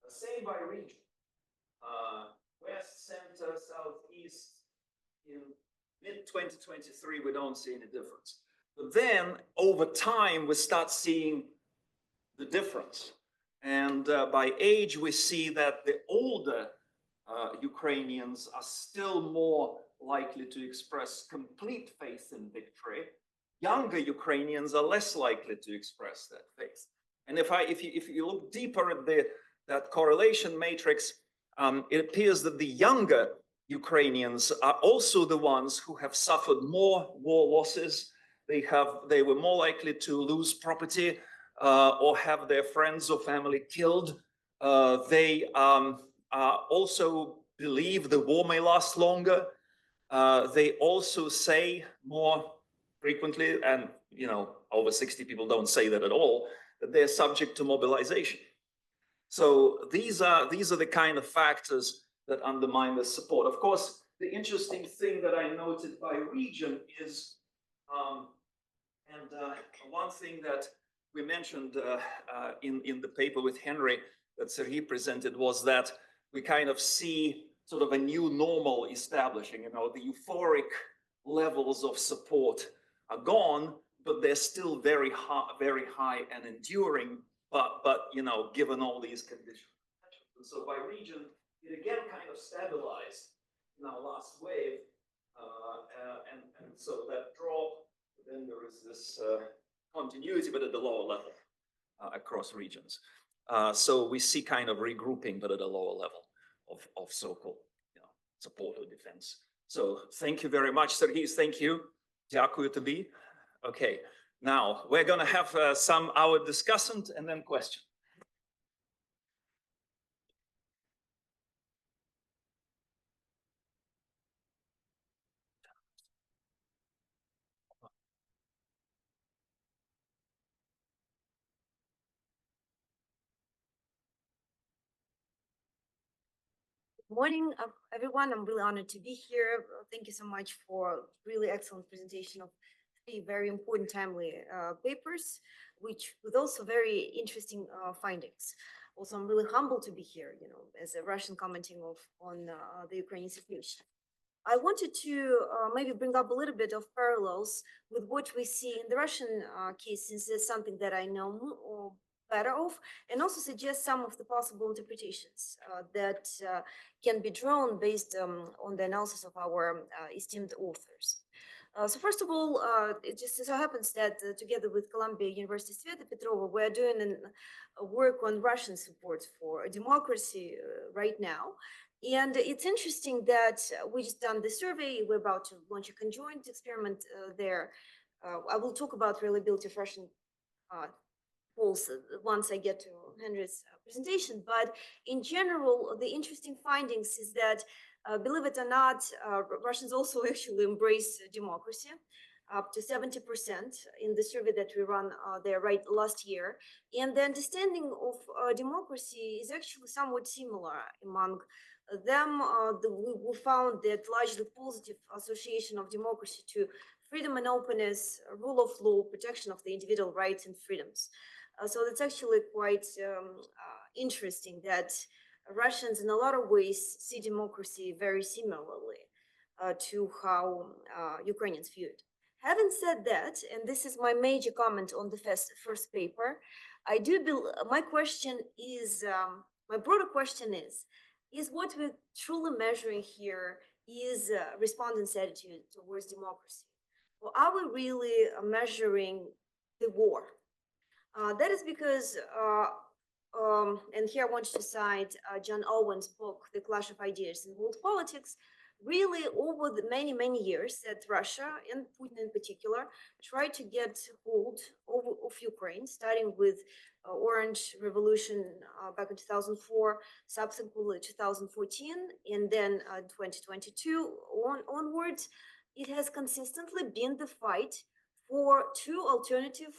The same by region. West, center, southeast, in mid-2023, we don't see any difference. But then over time, we start seeing the difference. And by age, we see that the older Ukrainians are still more likely to express complete faith in victory. Younger Ukrainians are less likely to express that faith. And if you look deeper at that correlation matrix, it appears that the younger Ukrainians are also the ones who have suffered more war losses. They were more likely to lose property or have their friends or family killed. They also believe the war may last longer. They also say more frequently, and over 60 people don't say that at all, that they're subject to mobilization. So these are the kind of factors that undermine the support. Of course, the interesting thing that I noted by region is, one thing that we mentioned in the paper with Henry that Sergey presented was that we kind of see sort of a new normal establishing. The euphoric levels of support are gone, but they're still very high and enduring. But given all these conditions, and so by region, it again kind of stabilized in our last wave, and so that drop. Then there is this continuity, but at the lower level across regions. So we see kind of regrouping, but at a lower level of so-called support or defense. So thank you very much, Sergey. Thank you. Дякую тобі. Okay, now we're going to have our discussant and then question. Morning, everyone. I'm really honored to be here. Thank you so much for really excellent presentation of 3 very important timely papers, with also very interesting findings. Also, I'm really humbled to be here, as a Russian commenting on the Ukrainian situation. I wanted to maybe bring up a little bit of parallels with what we see in the Russian case, since it's something that I know better of, and also suggest some of the possible interpretations that can be drawn based on the analysis of our esteemed authors. So first of all, it just so happens that together with Columbia University Sveta Petrova, we're doing work on Russian support for democracy right now. And it's interesting that we just done the survey. We're about to launch a conjoint experiment there. I will talk about reliability of Russian polls once I get to Henry's presentation. But in general, the interesting findings is that, believe it or not, Russians also actually embrace democracy, up to 70% in the survey that we ran there right last year. And the understanding of democracy is actually somewhat similar among them. We found that largely positive association of democracy to freedom and openness, rule of law, protection of the individual rights and freedoms. So that's actually quite interesting that Russians in a lot of ways see democracy very similarly to how Ukrainians view it. Having said that, and this is my major comment on the first paper, I do believe my question is, my broader question is what we're truly measuring here is respondents' attitude towards democracy? Or are we really measuring the war? That is because, and here I want to cite John Owen's book, The Clash of Ideas in World Politics. Really, over the many years that Russia, and Putin in particular, tried to get hold of Ukraine, starting with Orange Revolution back in 2004, subsequently 2014, and then 2022 onwards, it has consistently been the fight for two alternative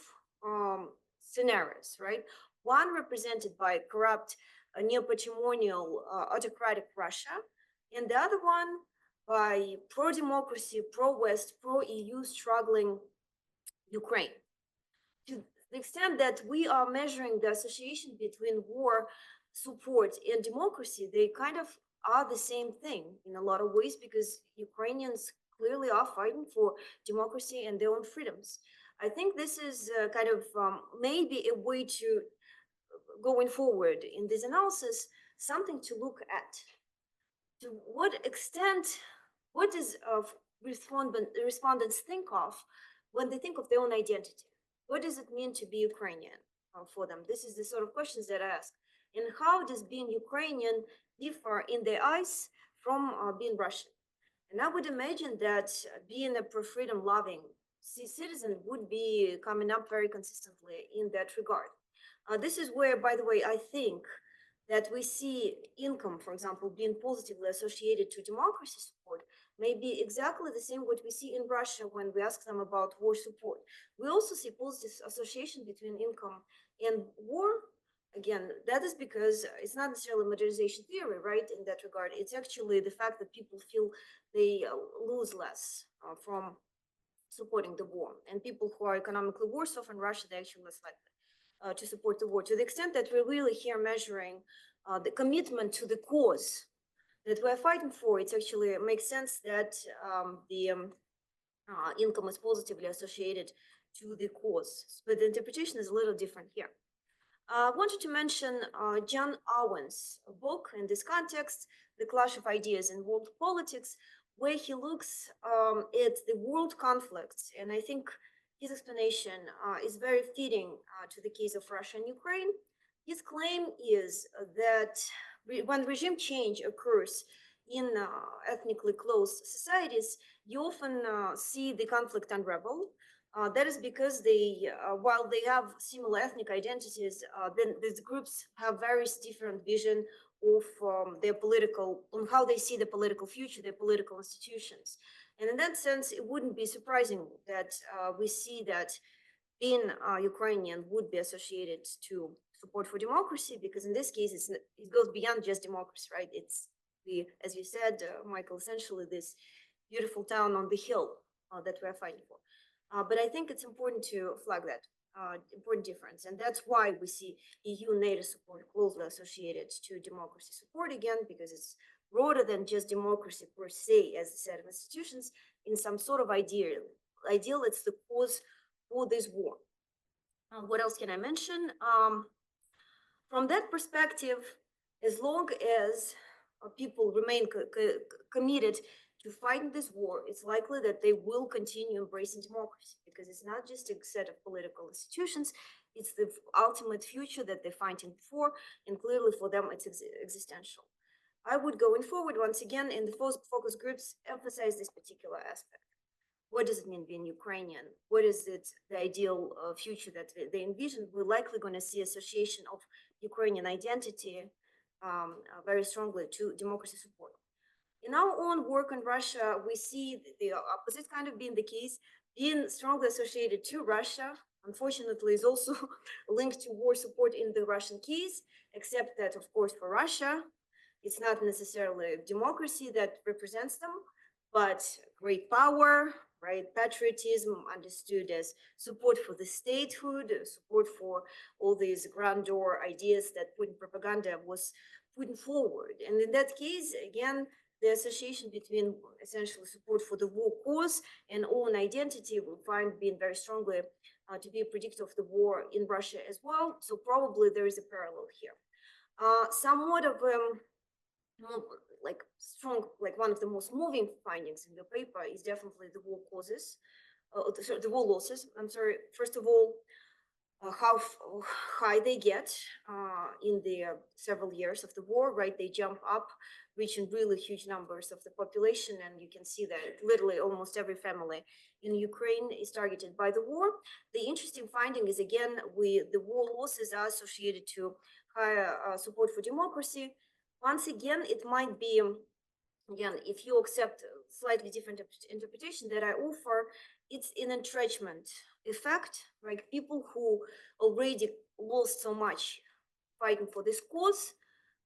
scenarios, right? One represented by corrupt, neo-patrimonial, autocratic Russia, and the other one by pro-democracy, pro-West, pro-EU struggling Ukraine. To the extent that we are measuring the association between war support and democracy, they kind of are the same thing in a lot of ways, because Ukrainians clearly are fighting for democracy and their own freedoms. I think this is kind of maybe a way to, going forward in this analysis, something to look at. To what extent, what does respondents think of when they think of their own identity? What does it mean to be Ukrainian for them? This is the sort of questions that I ask. And how does being Ukrainian differ in their eyes from being Russian? And I would imagine that being a pro-freedom loving citizen would be coming up very consistently in that regard. This is where, by the way, I think that we see income, for example, being positively associated to democracy support may be exactly the same what we see in Russia when we ask them about war support. We also see positive association between income and war. Again, that is because it's not necessarily modernization theory, right? In that regard, it's actually the fact that people feel they lose less from supporting the war, and people who are economically worse off in Russia, they actually less likely to support the war. To the extent that we're really here measuring the commitment to the cause that we're fighting for, it actually makes sense that the income is positively associated to the cause, but the interpretation is a little different here. I wanted to mention John Owen's book in this context, The Clash of Ideas in World Politics, where he looks at the world conflicts. And I think his explanation is very fitting to the case of Russia and Ukraine. His claim is that when regime change occurs in ethnically close societies, you often see the conflict unravel. That is because they, while they have similar ethnic identities, then these groups have very different vision of their political, on how they see the political future, their political institutions. And in that sense, it wouldn't be surprising that we see that being Ukrainian would be associated to support for democracy, because in this case, it goes beyond just democracy, right? It's the, as you said, Michael, essentially this beautiful town on the hill that we're fighting for. But I think it's important to flag that important difference. And that's why we see EU NATO support closely associated to democracy support again, because it's broader than just democracy per se as a set of institutions in some sort of ideal. It's the cause for this war. What else can I mention? From that perspective, as long as people remain committed to fighting this war, it's likely that they will continue embracing democracy, because it's not just a set of political institutions, it's the ultimate future that they're fighting for, and clearly for them it's existential. I would, going forward, once again, in the focus groups, emphasize this particular aspect. What does it mean being Ukrainian? What is it, the ideal future that they envision? We're likely going to see association of Ukrainian identity very strongly to democracy support. In our own work in Russia, we see the opposite kind of being the case. Being strongly associated to Russia, unfortunately, is also linked to war support in the Russian case, except that, of course, for Russia, it's not necessarily democracy that represents them, but great power, right? Patriotism understood as support for the statehood, support for all these grandeur ideas that Putin propaganda was putting forward. And in that case, again, the association between essentially support for the war cause and own identity will find being very strongly to be a predictor of the war in Russia as well. So probably there is a parallel here. Somewhat of like strong, like one of the most moving findings in the paper is definitely the war causes, the war losses. I'm sorry. First of all, how high they get in the several years of the war, right? They jump up, reaching really huge numbers of the population. And you can see that literally almost every family in Ukraine is targeted by the war. The interesting finding is, again, the war losses are associated to higher support for democracy. Once again, it might be, again, if you accept a slightly different interpretation that I offer, it's an entrenchment effect, right? People who already lost so much fighting for this cause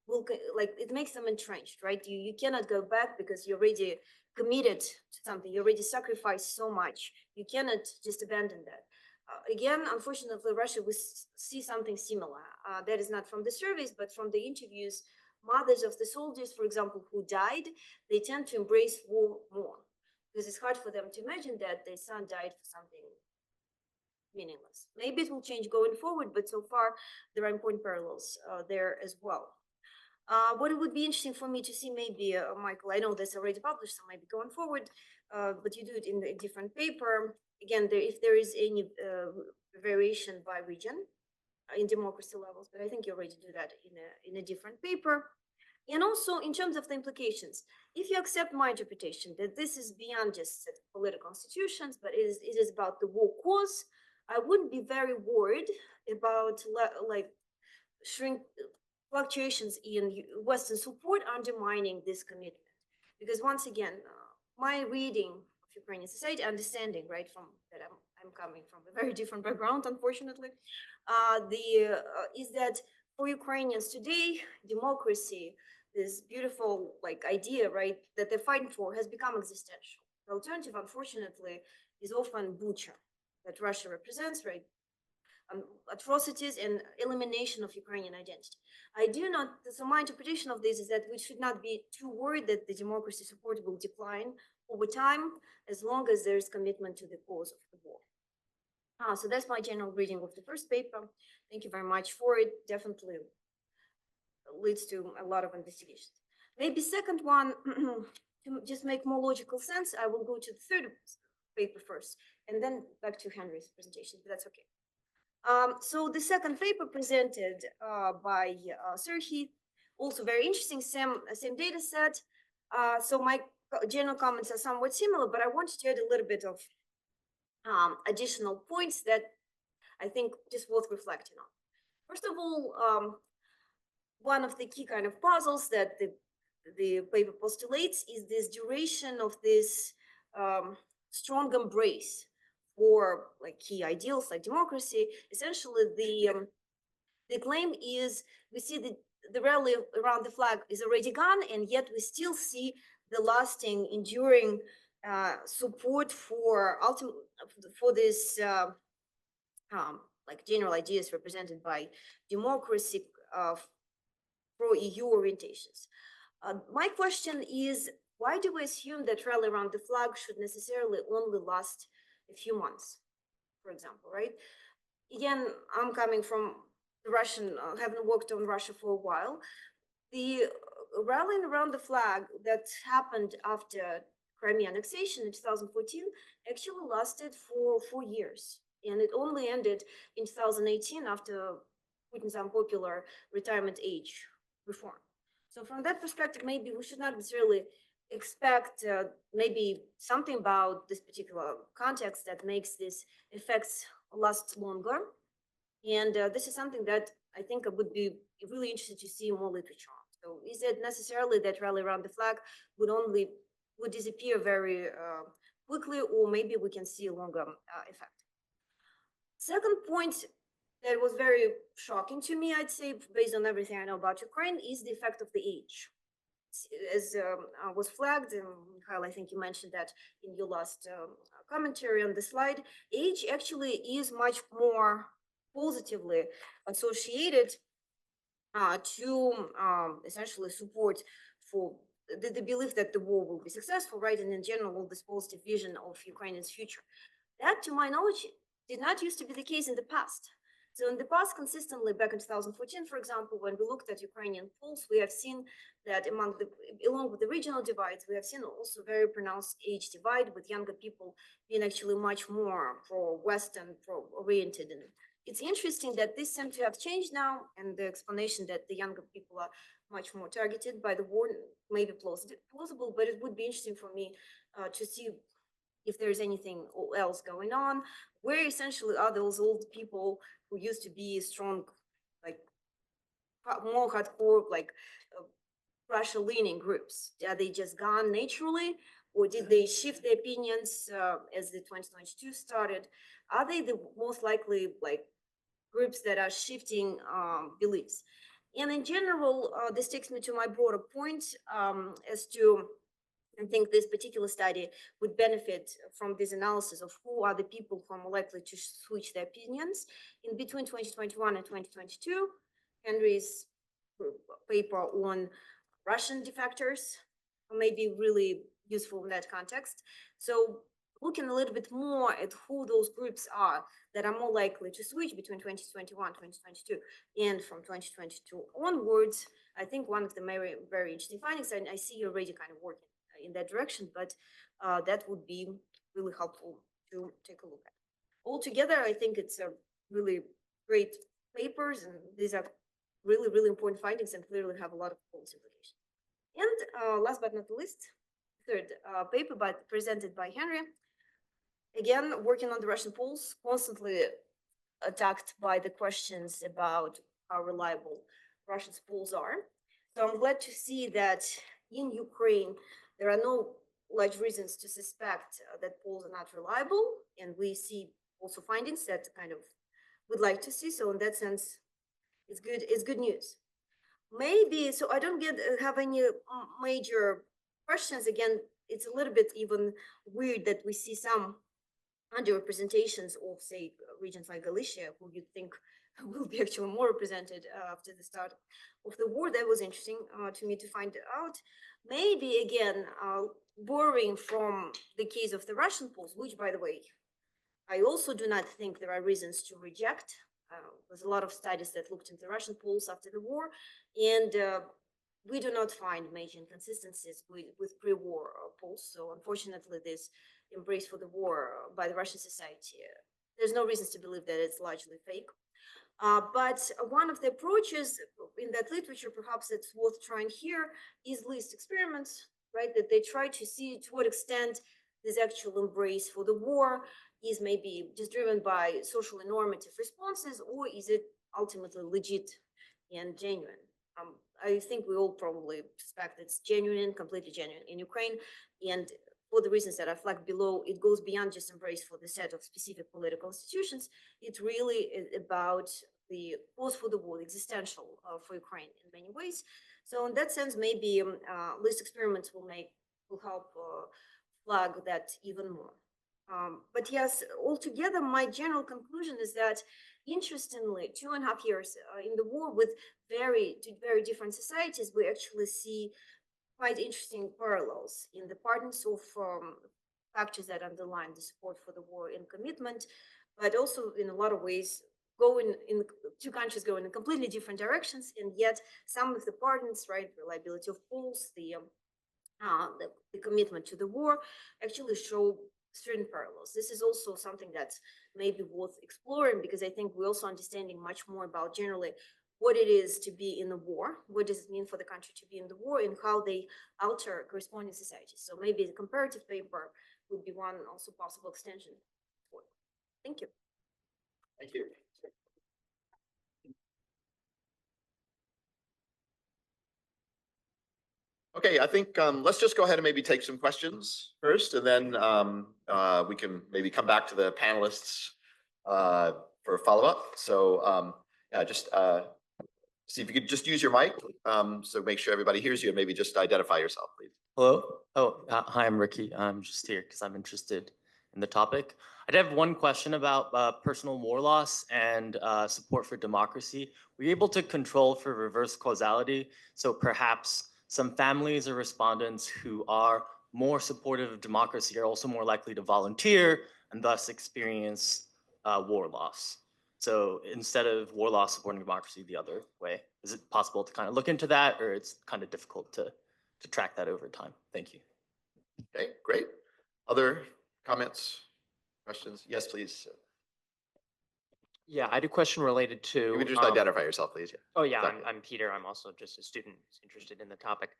will, like, it makes them entrenched, right? You cannot go back because you already committed to something, you already sacrificed so much. You cannot just abandon that. Again, unfortunately, Russia will see something similar. That is not from the surveys, but from the interviews. Mothers of the soldiers, for example, who died, they tend to embrace war more because it's hard for them to imagine that their son died for something meaningless. Maybe it will change going forward, but so far there are important parallels there as well. What it would be interesting for me to see, maybe, Michael, I know that's already published, so maybe going forward, but you do it in a different paper. Again, if there is any variation by region in democracy levels, but I think you already do that in a different paper. And also in terms of the implications, if you accept my interpretation that this is beyond just political institutions, but it is about the war cause, I wouldn't be very worried about like fluctuations in Western support undermining this commitment. Because once again, my reading of Ukrainian society, understanding, right, from that I'm coming from a very different background, unfortunately, is that for Ukrainians today, democracy, this beautiful like idea, right, that they're fighting for, has become existential. The alternative, unfortunately, is often Bucha, that Russia represents, right? Atrocities and elimination of Ukrainian identity. I do not, so my interpretation of this is that we should not be too worried that the democracy support will decline over time, as long as there is commitment to the cause of the war. So that's my general reading of the first paper. Thank you very much for it. Definitely leads to a lot of investigations. Maybe second one, to just make more logical sense, I will go to the third paper first, and then back to Henry's presentation, but that's okay. So the second paper presented by Serhiy, also very interesting, same data set. So my general comments are somewhat similar, but I wanted to add a little bit of additional points that I think just worth reflecting on. First of all, one of the key kind of puzzles that the paper postulates is this duration of this strong embrace for like key ideals like democracy. Essentially, the claim is we see the rally around the flag is already gone, and yet we still see the lasting, enduring support for this like general ideas represented by democracy, pro-EU orientations. My question is, why do we assume that rally around the flag should necessarily only last a few months, for example, right? Again, I'm coming from the Russian, having worked on Russia for a while. The rallying around the flag that happened after Crimea annexation in 2014 actually lasted for 4 years. And it only ended in 2018 after Putin's unpopular retirement age reform. So from that perspective, maybe we should not necessarily expect maybe something about this particular context that makes these effects last longer. And this is something that I think I would be really interested to see more literature on. So is it necessarily that rally around the flag would disappear very quickly, or maybe we can see a longer effect? Second point that was very shocking to me, I'd say, based on everything I know about Ukraine, is the effect of the age. As was flagged, and Mikhail, I think you mentioned that in your last commentary on the slide, age actually is much more positively associated to essentially support for the belief that the war will be successful, right? And in general, this positive vision of Ukrainians' future. That, to my knowledge, did not used to be the case in the past. So in the past, consistently back in 2014, for example, when we looked at Ukrainian polls, we have seen that along with the regional divides, we have seen also very pronounced age divide, with younger people being actually much more pro-Western, pro-oriented. And it's interesting that this seems to have changed now, and the explanation that the younger people are much more targeted by the war may be plausible, but it would be interesting for me to see if there's anything else going on. Where essentially are those old people who used to be strong, like more hardcore, like Russia-leaning groups? Are they just gone naturally, or did they shift their opinions as the 2022 started? Are they the most likely like groups that are shifting beliefs? And in general, this takes me to my broader point as to, I think this particular study would benefit from this analysis of who are the people who are more likely to switch their opinions in between 2021 and 2022. Henry's paper on Russian defectors may be really useful in that context. So looking a little bit more at who those groups are that are more likely to switch between 2021, 2022, and from 2022 onwards, I think one of the very, very interesting findings, and I see you already kind of working in that direction, but that would be really helpful to take a look at. Altogether, I think it's a really great papers, and these are really, really important findings and clearly have a lot of policy implications. And last but not least, third paper presented by Henry, again, working on the Russian polls, constantly attacked by the questions about how reliable Russia's polls are. So I'm glad to see that in Ukraine, there are no large reasons to suspect that polls are not reliable. And we see also findings that kind of would like to see. So in that sense, it's good news. Maybe, so I don't have any major questions. Again, it's a little bit even weird that we see some underrepresentations of, say, regions like Galicia, who you'd think will be actually more represented after the start of the war. That was interesting to me to find out. Maybe, again, borrowing from the case of the Russian polls, which, by the way, I also do not think there are reasons to reject. There's a lot of studies that looked into Russian polls after the war, and we do not find major inconsistencies with pre-war polls. So unfortunately, this embrace for the war by the Russian society, there's no reasons to believe that it's largely fake. But one of the approaches in that literature, perhaps that's worth trying here, is list experiments, right? That they try to see to what extent this actual embrace for the war is maybe just driven by socially normative responses, or is it ultimately legit and genuine? I think we all probably suspect it's genuine, completely genuine in Ukraine. And for the reasons that are flagged below, it goes beyond just embrace for the set of specific political institutions. It really is about the cause for the war, existential for Ukraine in many ways. So in that sense, maybe list experiments will help flag that even more. But yes, altogether, my general conclusion is that, interestingly, 2.5 years in the war with very different societies, we actually see quite interesting parallels in the patterns of factors that underline the support for the war and commitment, but also in a lot of ways two countries go in completely different directions, and yet some of the patterns, right, reliability of polls, the commitment to the war, actually show certain parallels. This is also something that's maybe worth exploring, because I think we're also understanding much more about generally what it is to be in the war, what does it mean for the country to be in the war, and how they alter corresponding societies. So maybe the comparative paper would be one also possible extension. Thank you. Thank you. Okay, I think let's just go ahead and maybe take some questions first, and then we can maybe come back to the panelists for a follow-up. So yeah, just see if you could just use your mic, so make sure everybody hears you, and maybe just identify yourself, please. Hello. Oh, hi, I'm Ricky. I'm just here because I'm interested in the topic. I did have one question about personal war loss and support for democracy. Were you able to control for reverse causality? So perhaps some families or respondents who are more supportive of democracy are also more likely to volunteer and thus experience war loss. So instead of war loss supporting democracy the other way, is it possible to kind of look into that, or it's kind of difficult to track that over time? Thank you. Okay, great. Other comments, questions? Yes, please. Yeah, I had a question related to. You would just identify yourself, please. Yeah. Oh yeah, Exactly. I'm Peter. I'm also just a student interested in the topic.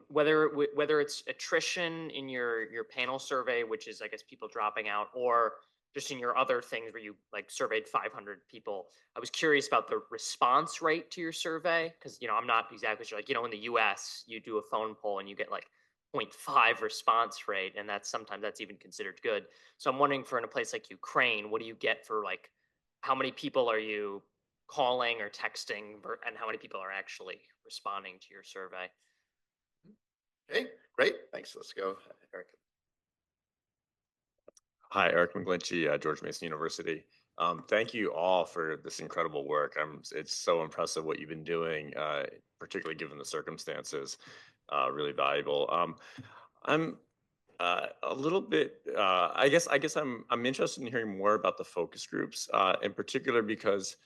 Whether it's attrition in your panel survey, which is I guess people dropping out, or just in your other things where you like surveyed 500 people. I was curious about the response rate to your survey because I'm not exactly sure. Like in the U.S. you do a phone poll and you get like 0.5 response rate, and sometimes that's even considered good. So I'm wondering for in a place like Ukraine, what do you get for like how many people are you calling or texting, and how many people are actually responding to your survey? Okay, great. Thanks. Let's go, Eric. Hi, Eric McGlinchey, George Mason University. Thank you all for this incredible work. It's so impressive what you've been doing, particularly given the circumstances. Really valuable. I'm a little bit. I guess I'm interested in hearing more about the focus groups, in particular because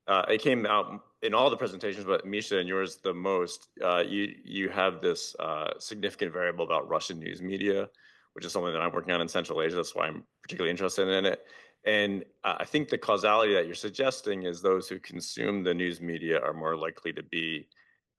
it came out in all the presentations, but Misha and yours the most. You have this significant variable about Russian news media, which is something that I'm working on in Central Asia. That's why I'm particularly interested in it. And I think the causality that you're suggesting is those who consume the news media are more likely to be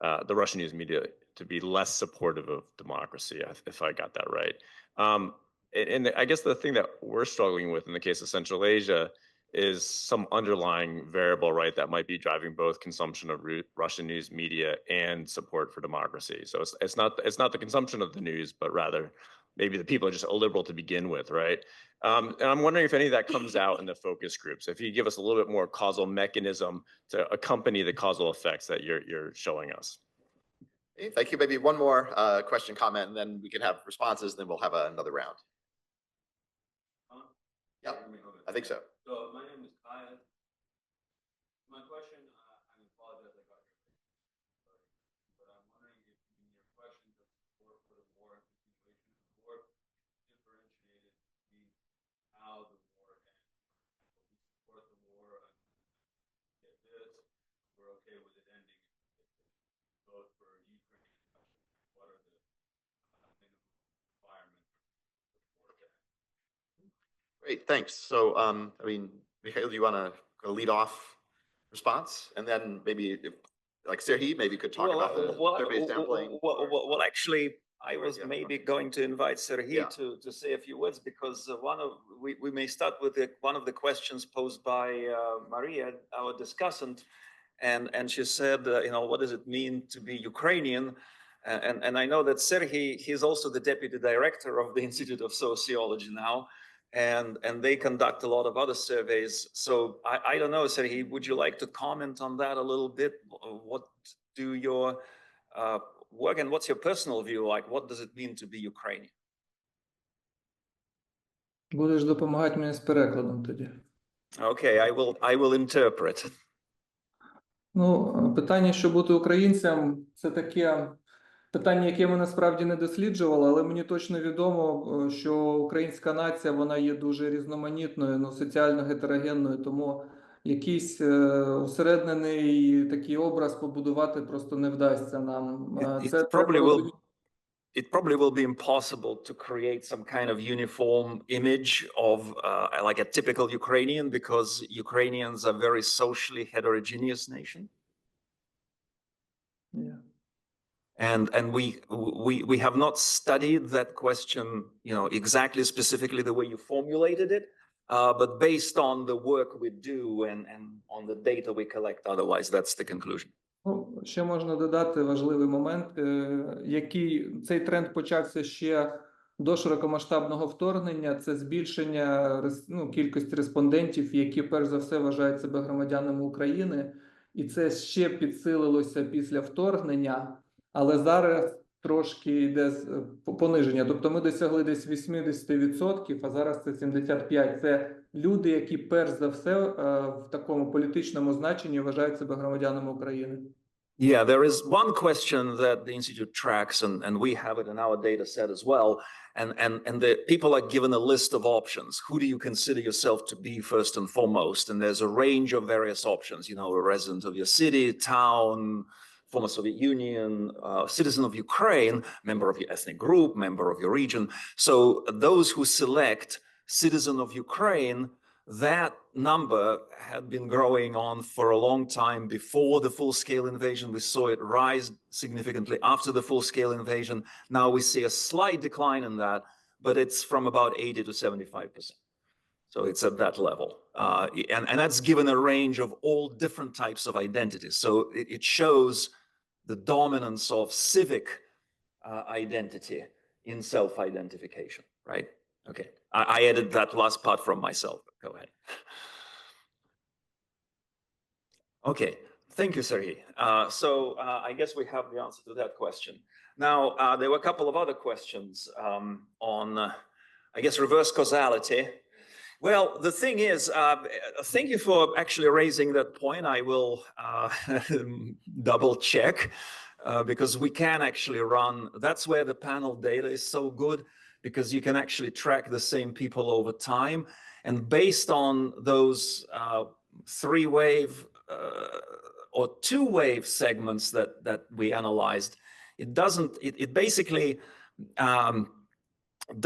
the Russian news media to be less supportive of democracy, if I got that right. And I guess the thing that we're struggling with in the case of Central Asia is some underlying variable, right, that might be driving both consumption of Russian news media and support for democracy. So it's not the consumption of the news, but rather maybe the people are just illiberal to begin with, right? And I'm wondering if any of that comes out in the focus groups. If you give us a little bit more causal mechanism to accompany the causal effects that you're showing us. Okay, thank you. Maybe one more question, comment, and then we can have responses, and then we'll have another round. Yeah, I think so. So my name is Kyle. My question, I apologize, I got your but I'm wondering if in your questions of support for the war and continuation of the war differentiated between how the war ends. We support the war and get this, we're okay with it ending. Both for Ukraine, what are the minimum requirements for the war to end? Great, thanks. So, I mean, Mikhail, do you want to lead off response, and then maybe, like Serhiy, maybe could talk about the survey sampling. Well, actually, I was Yeah. maybe going to invite Serhiy Yeah. to say a few words because we may start with one of the questions posed by Maria, our discussant, and she said, what does it mean to be Ukrainian? And I know that Serhiy, he's also the deputy director of the Institute of Sociology now. And they conduct a lot of other surveys. So I don't know, Serhiy, would you like to comment on that a little bit? What do your work and what's your personal view like? What does it mean to be Ukrainian? Будеш допомагати мені з перекладом тоді. Okay, I will interpret. Ну, питання, що бути українцем, це таке питання, яке ми насправді не досліджували, але мені точно відомо, що українська нація, вона є дуже різноманітною, соціально гетерогенною, тому якийсь усереднений такий образ побудувати просто не вдасться нам. It probably will be impossible to create some kind of uniform image of like a typical Ukrainian because Ukrainians are a very socially heterogeneous nation. And we have not studied that question, exactly specifically the way you formulated it, but based on the work we do and on the data we collect, otherwise, that's the conclusion. Ну, ще можна додати важливий момент, який цей тренд почався ще до широкомасштабного вторгнення. Це збільшення кількості респондентів, які перш за все вважають себе громадянами України. І це ще підсилилося після вторгнення, але зараз трошки йде пониження. Тобто ми досягли десь 80%, а зараз це 75%. Це люди, які перш за все в такому політичному значенні вважають себе громадянами України. Yeah, there is one question that the Institute tracks, and we have it in our data set as well. And the people are given a list of options. Who do you consider yourself to be first and foremost? And there's a range of various options, a resident of your city, town, former Soviet Union, citizen of Ukraine, member of your ethnic group, member of your region. So those who select citizen of Ukraine, that number had been growing on for a long time before the full-scale invasion. We saw it rise significantly after the full-scale invasion. Now we see a slight decline in that, but it's from about 80 to 75%. So it's at that level. And that's given a range of all different types of identities. So it shows the dominance of civic identity in self-identification, right? Okay, I added that last part from myself. Go ahead. Okay, thank you, Sergey. So I guess we have the answer to that question. Now, there were a couple of other questions on, I guess, reverse causality. Well, the thing is, thank you for actually raising that point. I will double check because we can actually run, that's where the panel data is so good, because you can actually track the same people over time. And based on those three-wave or two-wave segments that we analyzed, it basically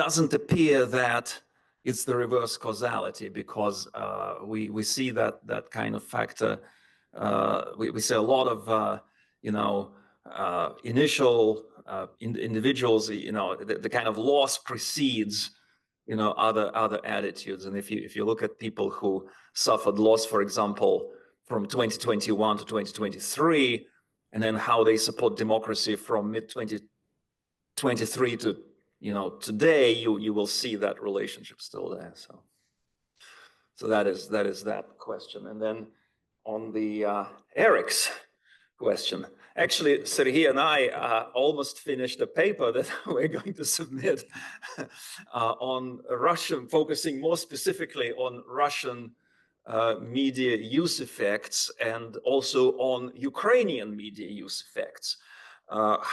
doesn't appear that it's the reverse causality, because we see that kind of factor. We see a lot of initial individuals, the kind of loss precedes other attitudes. And if you look at people who suffered loss, for example, from 2021 to 2023, and then how they support democracy from mid-2023 to today, you will see that relationship still there. So that is that question. And then on the Eric's question, actually, Sergey and I almost finished a paper that we're going to submit on Russian, focusing more specifically on Russian media use effects and also on Ukrainian media use effects.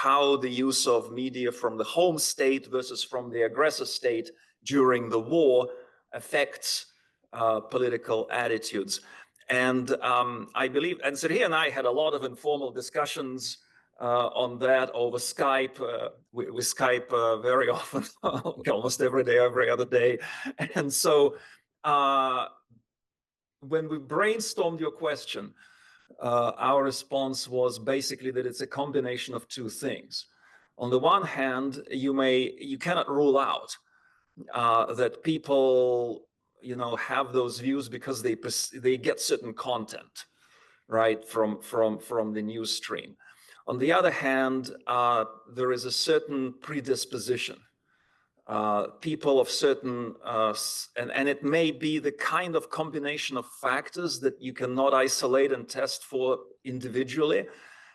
How the use of media from the home state versus from the aggressor state during the war affects political attitudes. And I believe, and Sergey and I had a lot of informal discussions on that over Skype. We Skype very often, almost every day, every other day. And so when we brainstormed your question, our response was basically that it's a combination of two things. On the one hand, you cannot rule out that people have those views because they get certain content, right, from the news stream. On the other hand, there is a certain predisposition. People of certain, and it may be the kind of combination of factors that you cannot isolate and test for individually,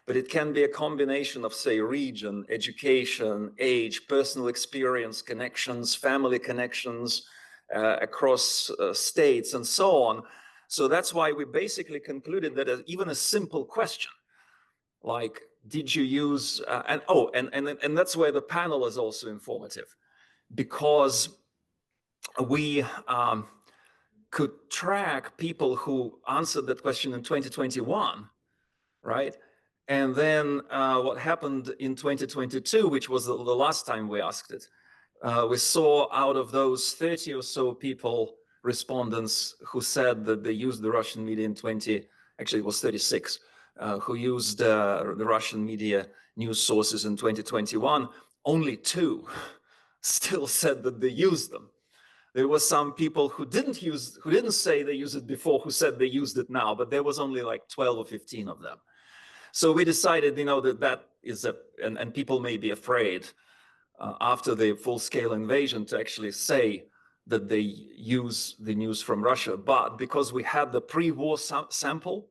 but it can be a combination of, say, region, education, age, personal experience, connections, family connections, across states and so on. So that's why we basically concluded that even a simple question like, did you use, and that's where the panel is also informative, because we could track people who answered that question in 2021, right? And then what happened in 2022, which was the last time we asked it, we saw out of those 30 or so respondents who said that they used the Russian media actually it was 36, who used the Russian media news sources in 2021, only 2 still said that they used them. There were some people who didn't say they used it before, who said they used it now, but there was only like 12 or 15 of them. So we decided, that is and people may be afraid after the full-scale invasion to actually say that they use the news from Russia. But because we had the pre-war sample,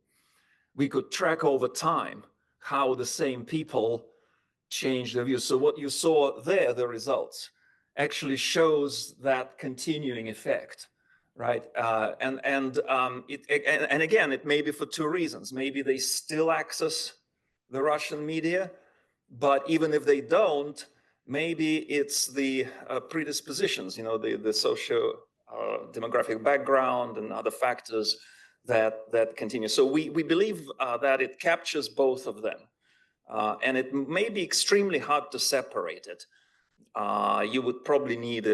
we could track over time how the same people changed their views. So what you saw there, the results, actually shows that continuing effect, right? And again, it may be for 2 reasons. Maybe they still access the Russian media, but even if they don't, maybe it's the predispositions, the socio demographic background and other factors that continue. So we believe that it captures both of them. And it may be extremely hard to separate it. You would probably need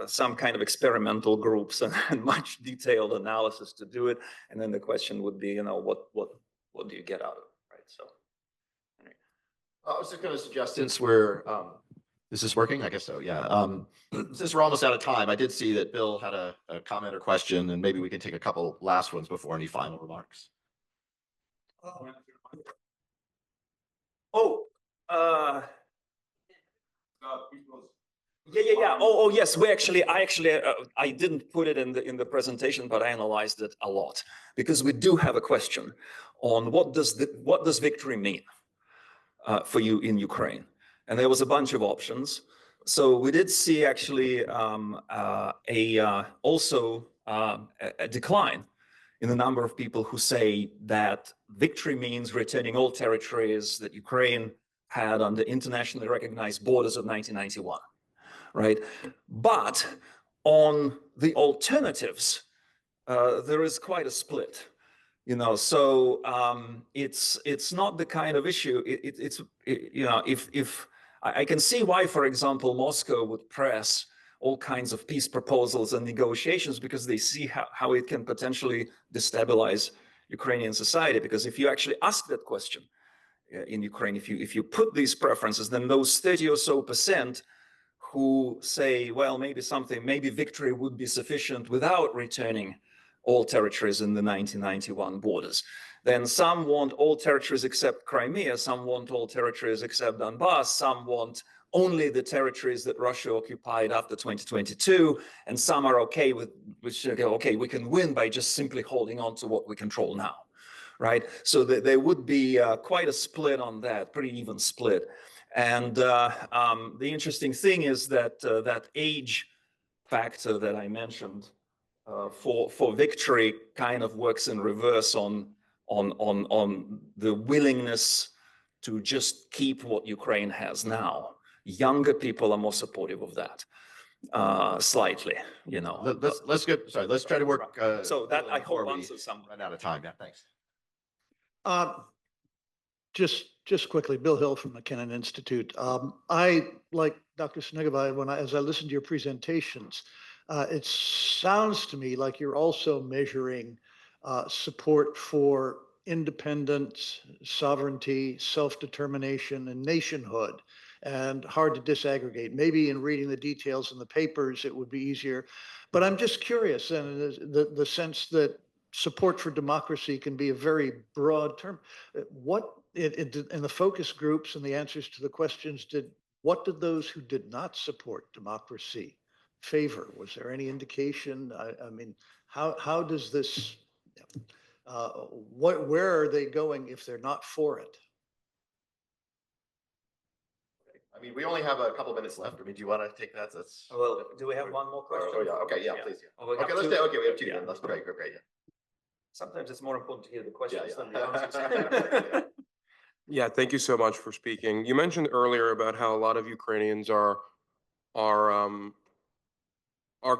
some kind of experimental groups and much detailed analysis to do it. And then the question would be, what do you get out of it, right? So. I was just going to suggest, since we're, this is working, I guess so, yeah. Since we're almost out of time, I did see that Bill had a comment or question, and maybe we can take a couple last ones before any final remarks. Yeah. Oh, yes. I didn't put it in the presentation, but I analyzed it a lot because we do have a question on what does victory mean for you in Ukraine, and there was a bunch of options. So we did see actually also a decline in the number of people who say that victory means returning all territories that Ukraine had on the internationally recognized borders of 1991, right? But on the alternatives, there is quite a split, so it's not the kind of issue, if I can see why, for example, Moscow would press all kinds of peace proposals and negotiations, because they see how it can potentially destabilize Ukrainian society. Because if you actually ask that question in Ukraine, if you put these preferences, then those 30 or so % who say, well, maybe victory would be sufficient without returning all territories in the 1991 borders. Then some want all territories except Crimea, some want all territories except Donbass, some want only the territories that Russia occupied after 2022, and some are okay with, okay, we can win by just simply holding on to what we control now, right? So there would be quite a split on that, pretty even split. And the interesting thing is that that age factor that I mentioned for victory kind of works in reverse on the willingness to just keep what Ukraine has now. Younger people are more supportive of that, slightly, Let's try to work. So that I hope answers some. Run out of time. Yeah, thanks. Just quickly, Bill Hill from McKinnon Institute. I, like Dr. Snegova, as I listened to your presentations, it sounds to me like you're also measuring support for independence, sovereignty, self-determination, and nationhood, and hard to disaggregate. Maybe in reading the details in the papers, it would be easier. But I'm just curious, and the sense that support for democracy can be a very broad term. What in the focus groups and the answers to the questions, what did those who did not support democracy favor? Was there any indication? I mean, how does this? Where are they going if they're not for it? I mean, we only have a couple minutes left. I mean, do you want to take that? That's. Well, do we have one more question? Oh, yeah. Okay. Yeah, please. Yeah. Oh, Okay, let's do. Okay, we have 2. Yeah. Then. That's great. Great. Yeah. Sometimes it's more important to hear the questions than the Yeah. answers. Yeah, thank you so much for speaking. You mentioned earlier about how a lot of Ukrainians are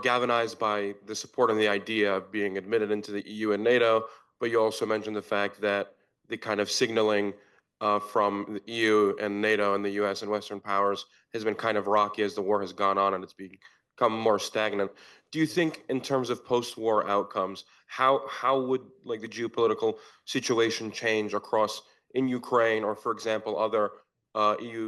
galvanized by the support and the idea of being admitted into the EU and NATO, but you also mentioned the fact that the kind of signaling from the EU and NATO and the US and Western powers has been kind of rocky as the war has gone on and it's become more stagnant. Do you think, in terms of post-war outcomes, how would like the geopolitical situation change across in Ukraine or, for example, other EU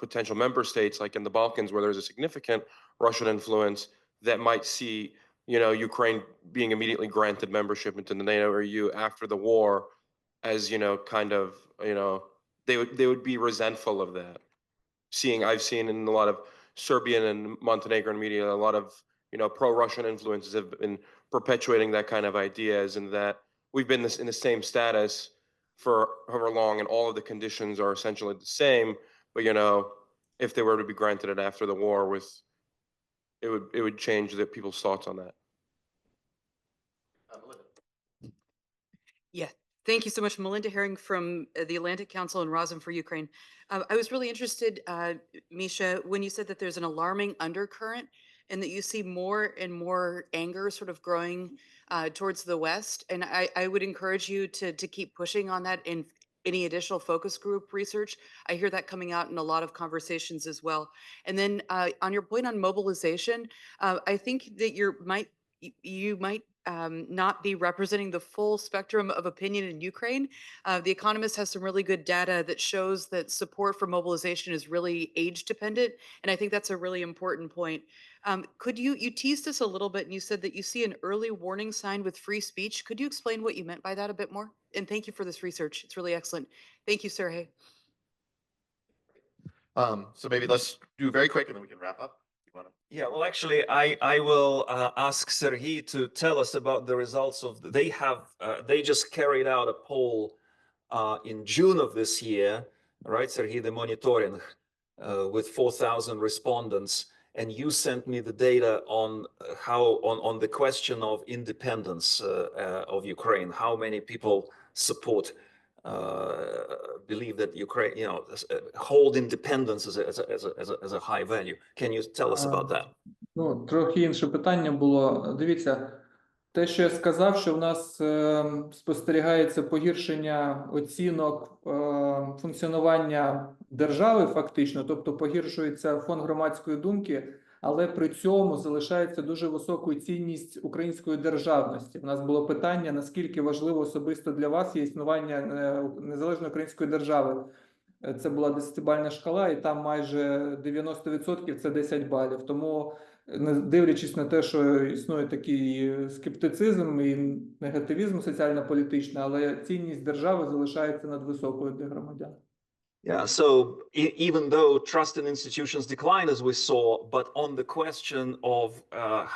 potential member states like in the Balkans where there's a significant Russian influence that might see, Ukraine being immediately granted membership into the NATO or EU after the war as, they would be resentful of that. I've seen in a lot of Serbian and Montenegrin media, a lot of, pro-Russian influences have been perpetuating that kind of ideas, and that we've been in the same status for however long, and all of the conditions are essentially the same. But, if they were to be granted it after the war, it would change the people's thoughts on that. Melinda. Yeah, thank you so much. Melinda Herring from the Atlantic Council and Razem for Ukraine. I was really interested, Misha, when you said that there's an alarming undercurrent and that you see more and more anger sort of growing towards the West. And I would encourage you to keep pushing on that in any additional focus group research. I hear that coming out in a lot of conversations as well. And then on your point on mobilization, I think that you might not be representing the full spectrum of opinion in Ukraine. The Economist has some really good data that shows that support for mobilization is really age dependent. And I think that's a really important point. Could you teased us a little bit and you said that you see an early warning sign with free speech. Could you explain what you meant by that a bit more? And thank you for this research. It's really excellent. Thank you, Sergey. So maybe let's do very quick and then we can wrap up. Yeah, well, actually, I will ask Sergey to tell us about the results of, they just carried out a poll in June of this year, right, Sergey, the monitoring with 4,000 respondents, and you sent me the data on on the question of independence of Ukraine, how many people support believe that Ukraine, hold independence as a high value. Can you tell us about that? Ну, трохи інше питання було. Дивіться, те, що я сказав, що в нас спостерігається погіршення оцінок функціонування держави фактично, тобто погіршується фон громадської думки, але при цьому залишається дуже високою цінність української державності. У нас було питання, наскільки важливо особисто для вас є існування незалежної української держави. Це була 10-бальна шкала, і там майже 90% – це 10 балів. Тому, дивлячись на те, що існує такий скептицизм і негативізм соціально-політичний, але цінність держави залишається надвисокою для громадян. Yeah, so even though trust in institutions decline, as we saw, but on the question of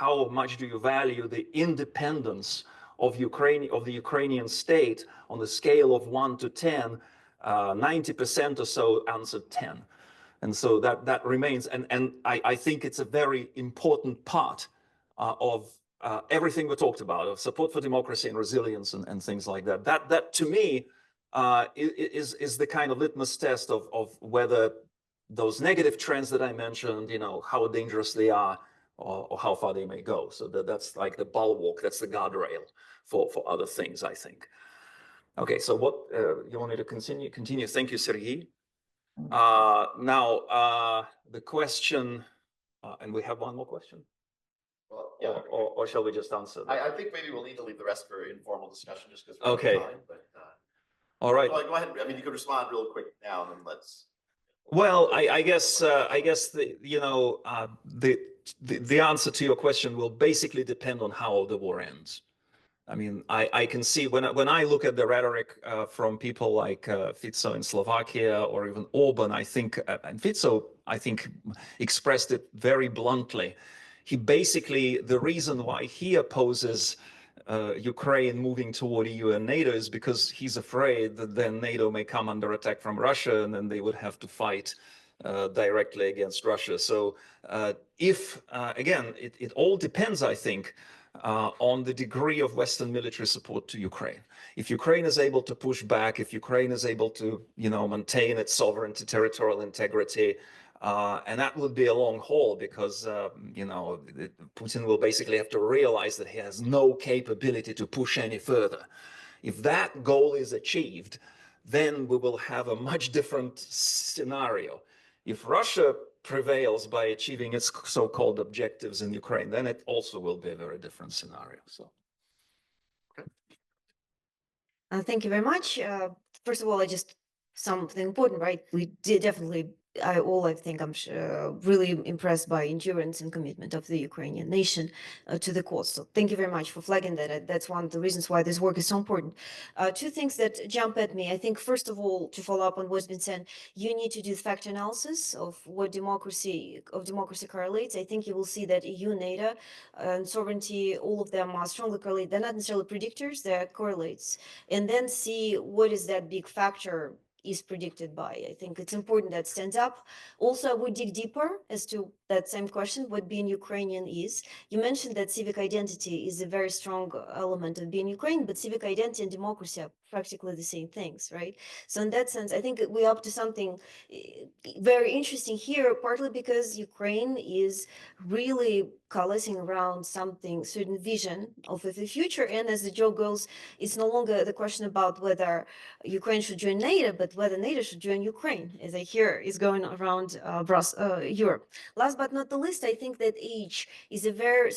how much do you value the independence of the Ukrainian state on the scale of 1 to 10, 90% or so answered 10. And so that remains, and I think it's a very important part of everything we talked about, of support for democracy and resilience and things like that. That to me is the kind of litmus test of whether those negative trends that I mentioned, how dangerous they are or how far they may go. So that's like the bulwark, that's the guardrail for other things, I think. Okay, so what you want me to continue? Thank you, Sergey. Now, the question, and we have one more question? Well, yeah. Or shall we just answer that? I think maybe we'll need to leave the rest for informal discussion just because Okay. time, but all right. Go ahead. I mean, you could respond real quick now and then let's. Well, I guess the answer to your question will basically depend on how the war ends. I mean, I can see when I look at the rhetoric from people like Fico in Slovakia or even Orban, I think, and Fico, I think, expressed it very bluntly. He basically, the reason why he opposes Ukraine moving toward EU and NATO is because he's afraid that then NATO may come under attack from Russia and then they would have to fight directly against Russia. So again, it all depends, I think, on the degree of Western military support to Ukraine. If Ukraine is able to push back, if Ukraine is able to, maintain its sovereignty, territorial integrity, and that would be a long haul because, Putin will basically have to realize that he has no capability to push any further. If that goal is achieved, then we will have a much different scenario. If Russia prevails by achieving its so-called objectives in Ukraine, then it also will be a very different scenario. So, Thank you very much. first of all, something important, right? We did definitely, I think I'm sure, really impressed by endurance and commitment of the Ukrainian nation to the cause. So thank you very much for flagging that. That's one of the reasons why this work is so important. Two things that jump at me. I think, first of all, to follow up on what's been said, you need to do fact analysis of what democracy correlates. I think you will see that EU, NATO, and sovereignty, all of them are strongly correlated. They're not necessarily predictors, they're correlates. And then see what is that big factor is predicted by. I think it's important that stands up. Also, I would dig deeper as to that same question, what being Ukrainian is. You mentioned that civic identity is a very strong element of being Ukrainian, but civic identity and democracy are practically the same things, right? So in that sense, I think we're up to something very interesting here, partly because Ukraine is really coalescing around something, certain vision of the future. And as the joke goes, it's no longer the question about whether Ukraine should join NATO, but whether NATO should join Ukraine, as I hear is going around Europe. Last but not the least, I think that age is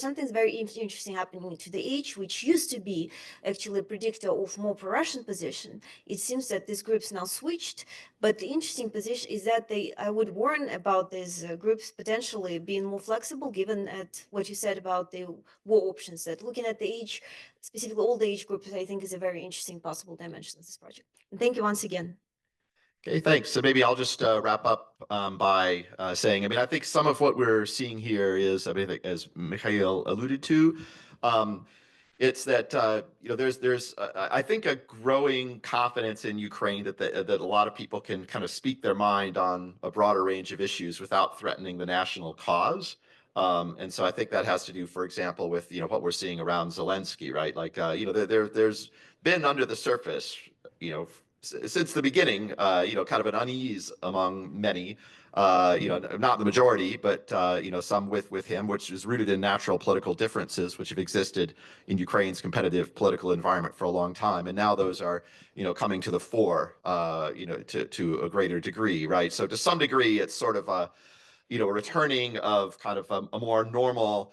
something's very interesting happening to the age, which used to be actually a predictor of more pro-Russian position. It seems that these groups now switched, but the interesting position is that I would warn about these groups potentially being more flexible, given at what you said about the war options, that looking at the age, specifically all the age groups, I think is a very interesting possible dimension of this project. And thank you once again. Okay, thanks. So maybe I'll just wrap up by saying, I mean, I think some of what we're seeing here is, I mean, as Mikhail alluded to, it's that there's I think a growing confidence in Ukraine that a lot of people can kind of speak their mind on a broader range of issues without threatening the national cause. And so I think that has to do, for example, with what we're seeing around Zelensky, right? Like there's been under the surface, since the beginning, kind of an unease among many. Not the majority, but some with him, which is rooted in natural political differences, which have existed in Ukraine's competitive political environment for a long time, and now those are coming to the fore, to a greater degree, right? So to some degree, it's sort of a returning of kind of a more normal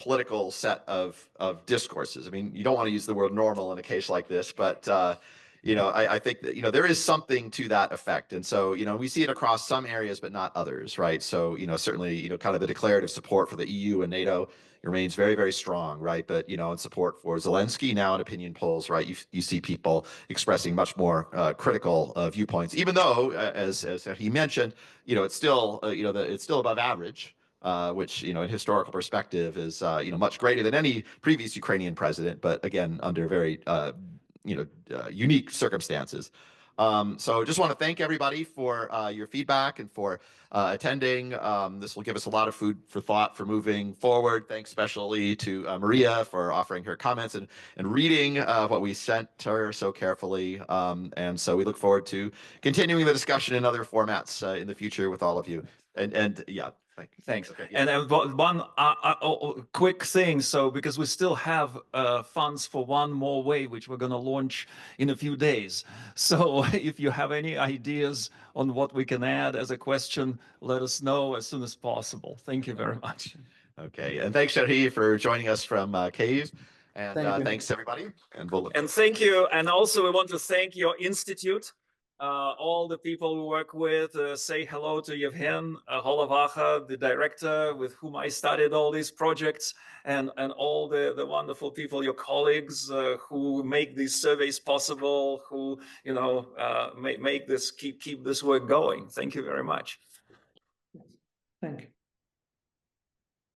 political set of discourses. I mean, you don't want to use the word normal in a case like this, but I think that there is something to that effect, and so we see it across some areas, but not others, right? So certainly kind of the declarative support for the EU and NATO remains very, very strong, right? But in support for Zelensky now in opinion polls, right, you see people expressing much more critical viewpoints, even though as he mentioned, it's still it's still above average. Which, in historical perspective is, much greater than any previous Ukrainian president, but again, under very, unique circumstances. So just want to thank everybody for your feedback and for attending. This will give us a lot of food for thought for moving forward. Thanks especially to Maria for offering her comments and reading what we sent her so carefully. And so we look forward to continuing the discussion in other formats in the future with all of you. And yeah. Thanks. Okay, yeah. And one quick thing, so because we still have funds for one more wave, which we're going to launch in a few days. So if you have any ideas on what we can add as a question, let us know as soon as possible. Thank you very much. Okay, and thanks, Sherhi, for joining us from Kyiv. And Thank you. thanks, everybody. And thank you. And also we want to thank your institute. All the people we work with, say hello to Yevhen Holovacha, the director with whom I studied all these projects, and all the wonderful people, your colleagues who make these surveys possible, who make this keep this work going. Thank you very much. Thank you.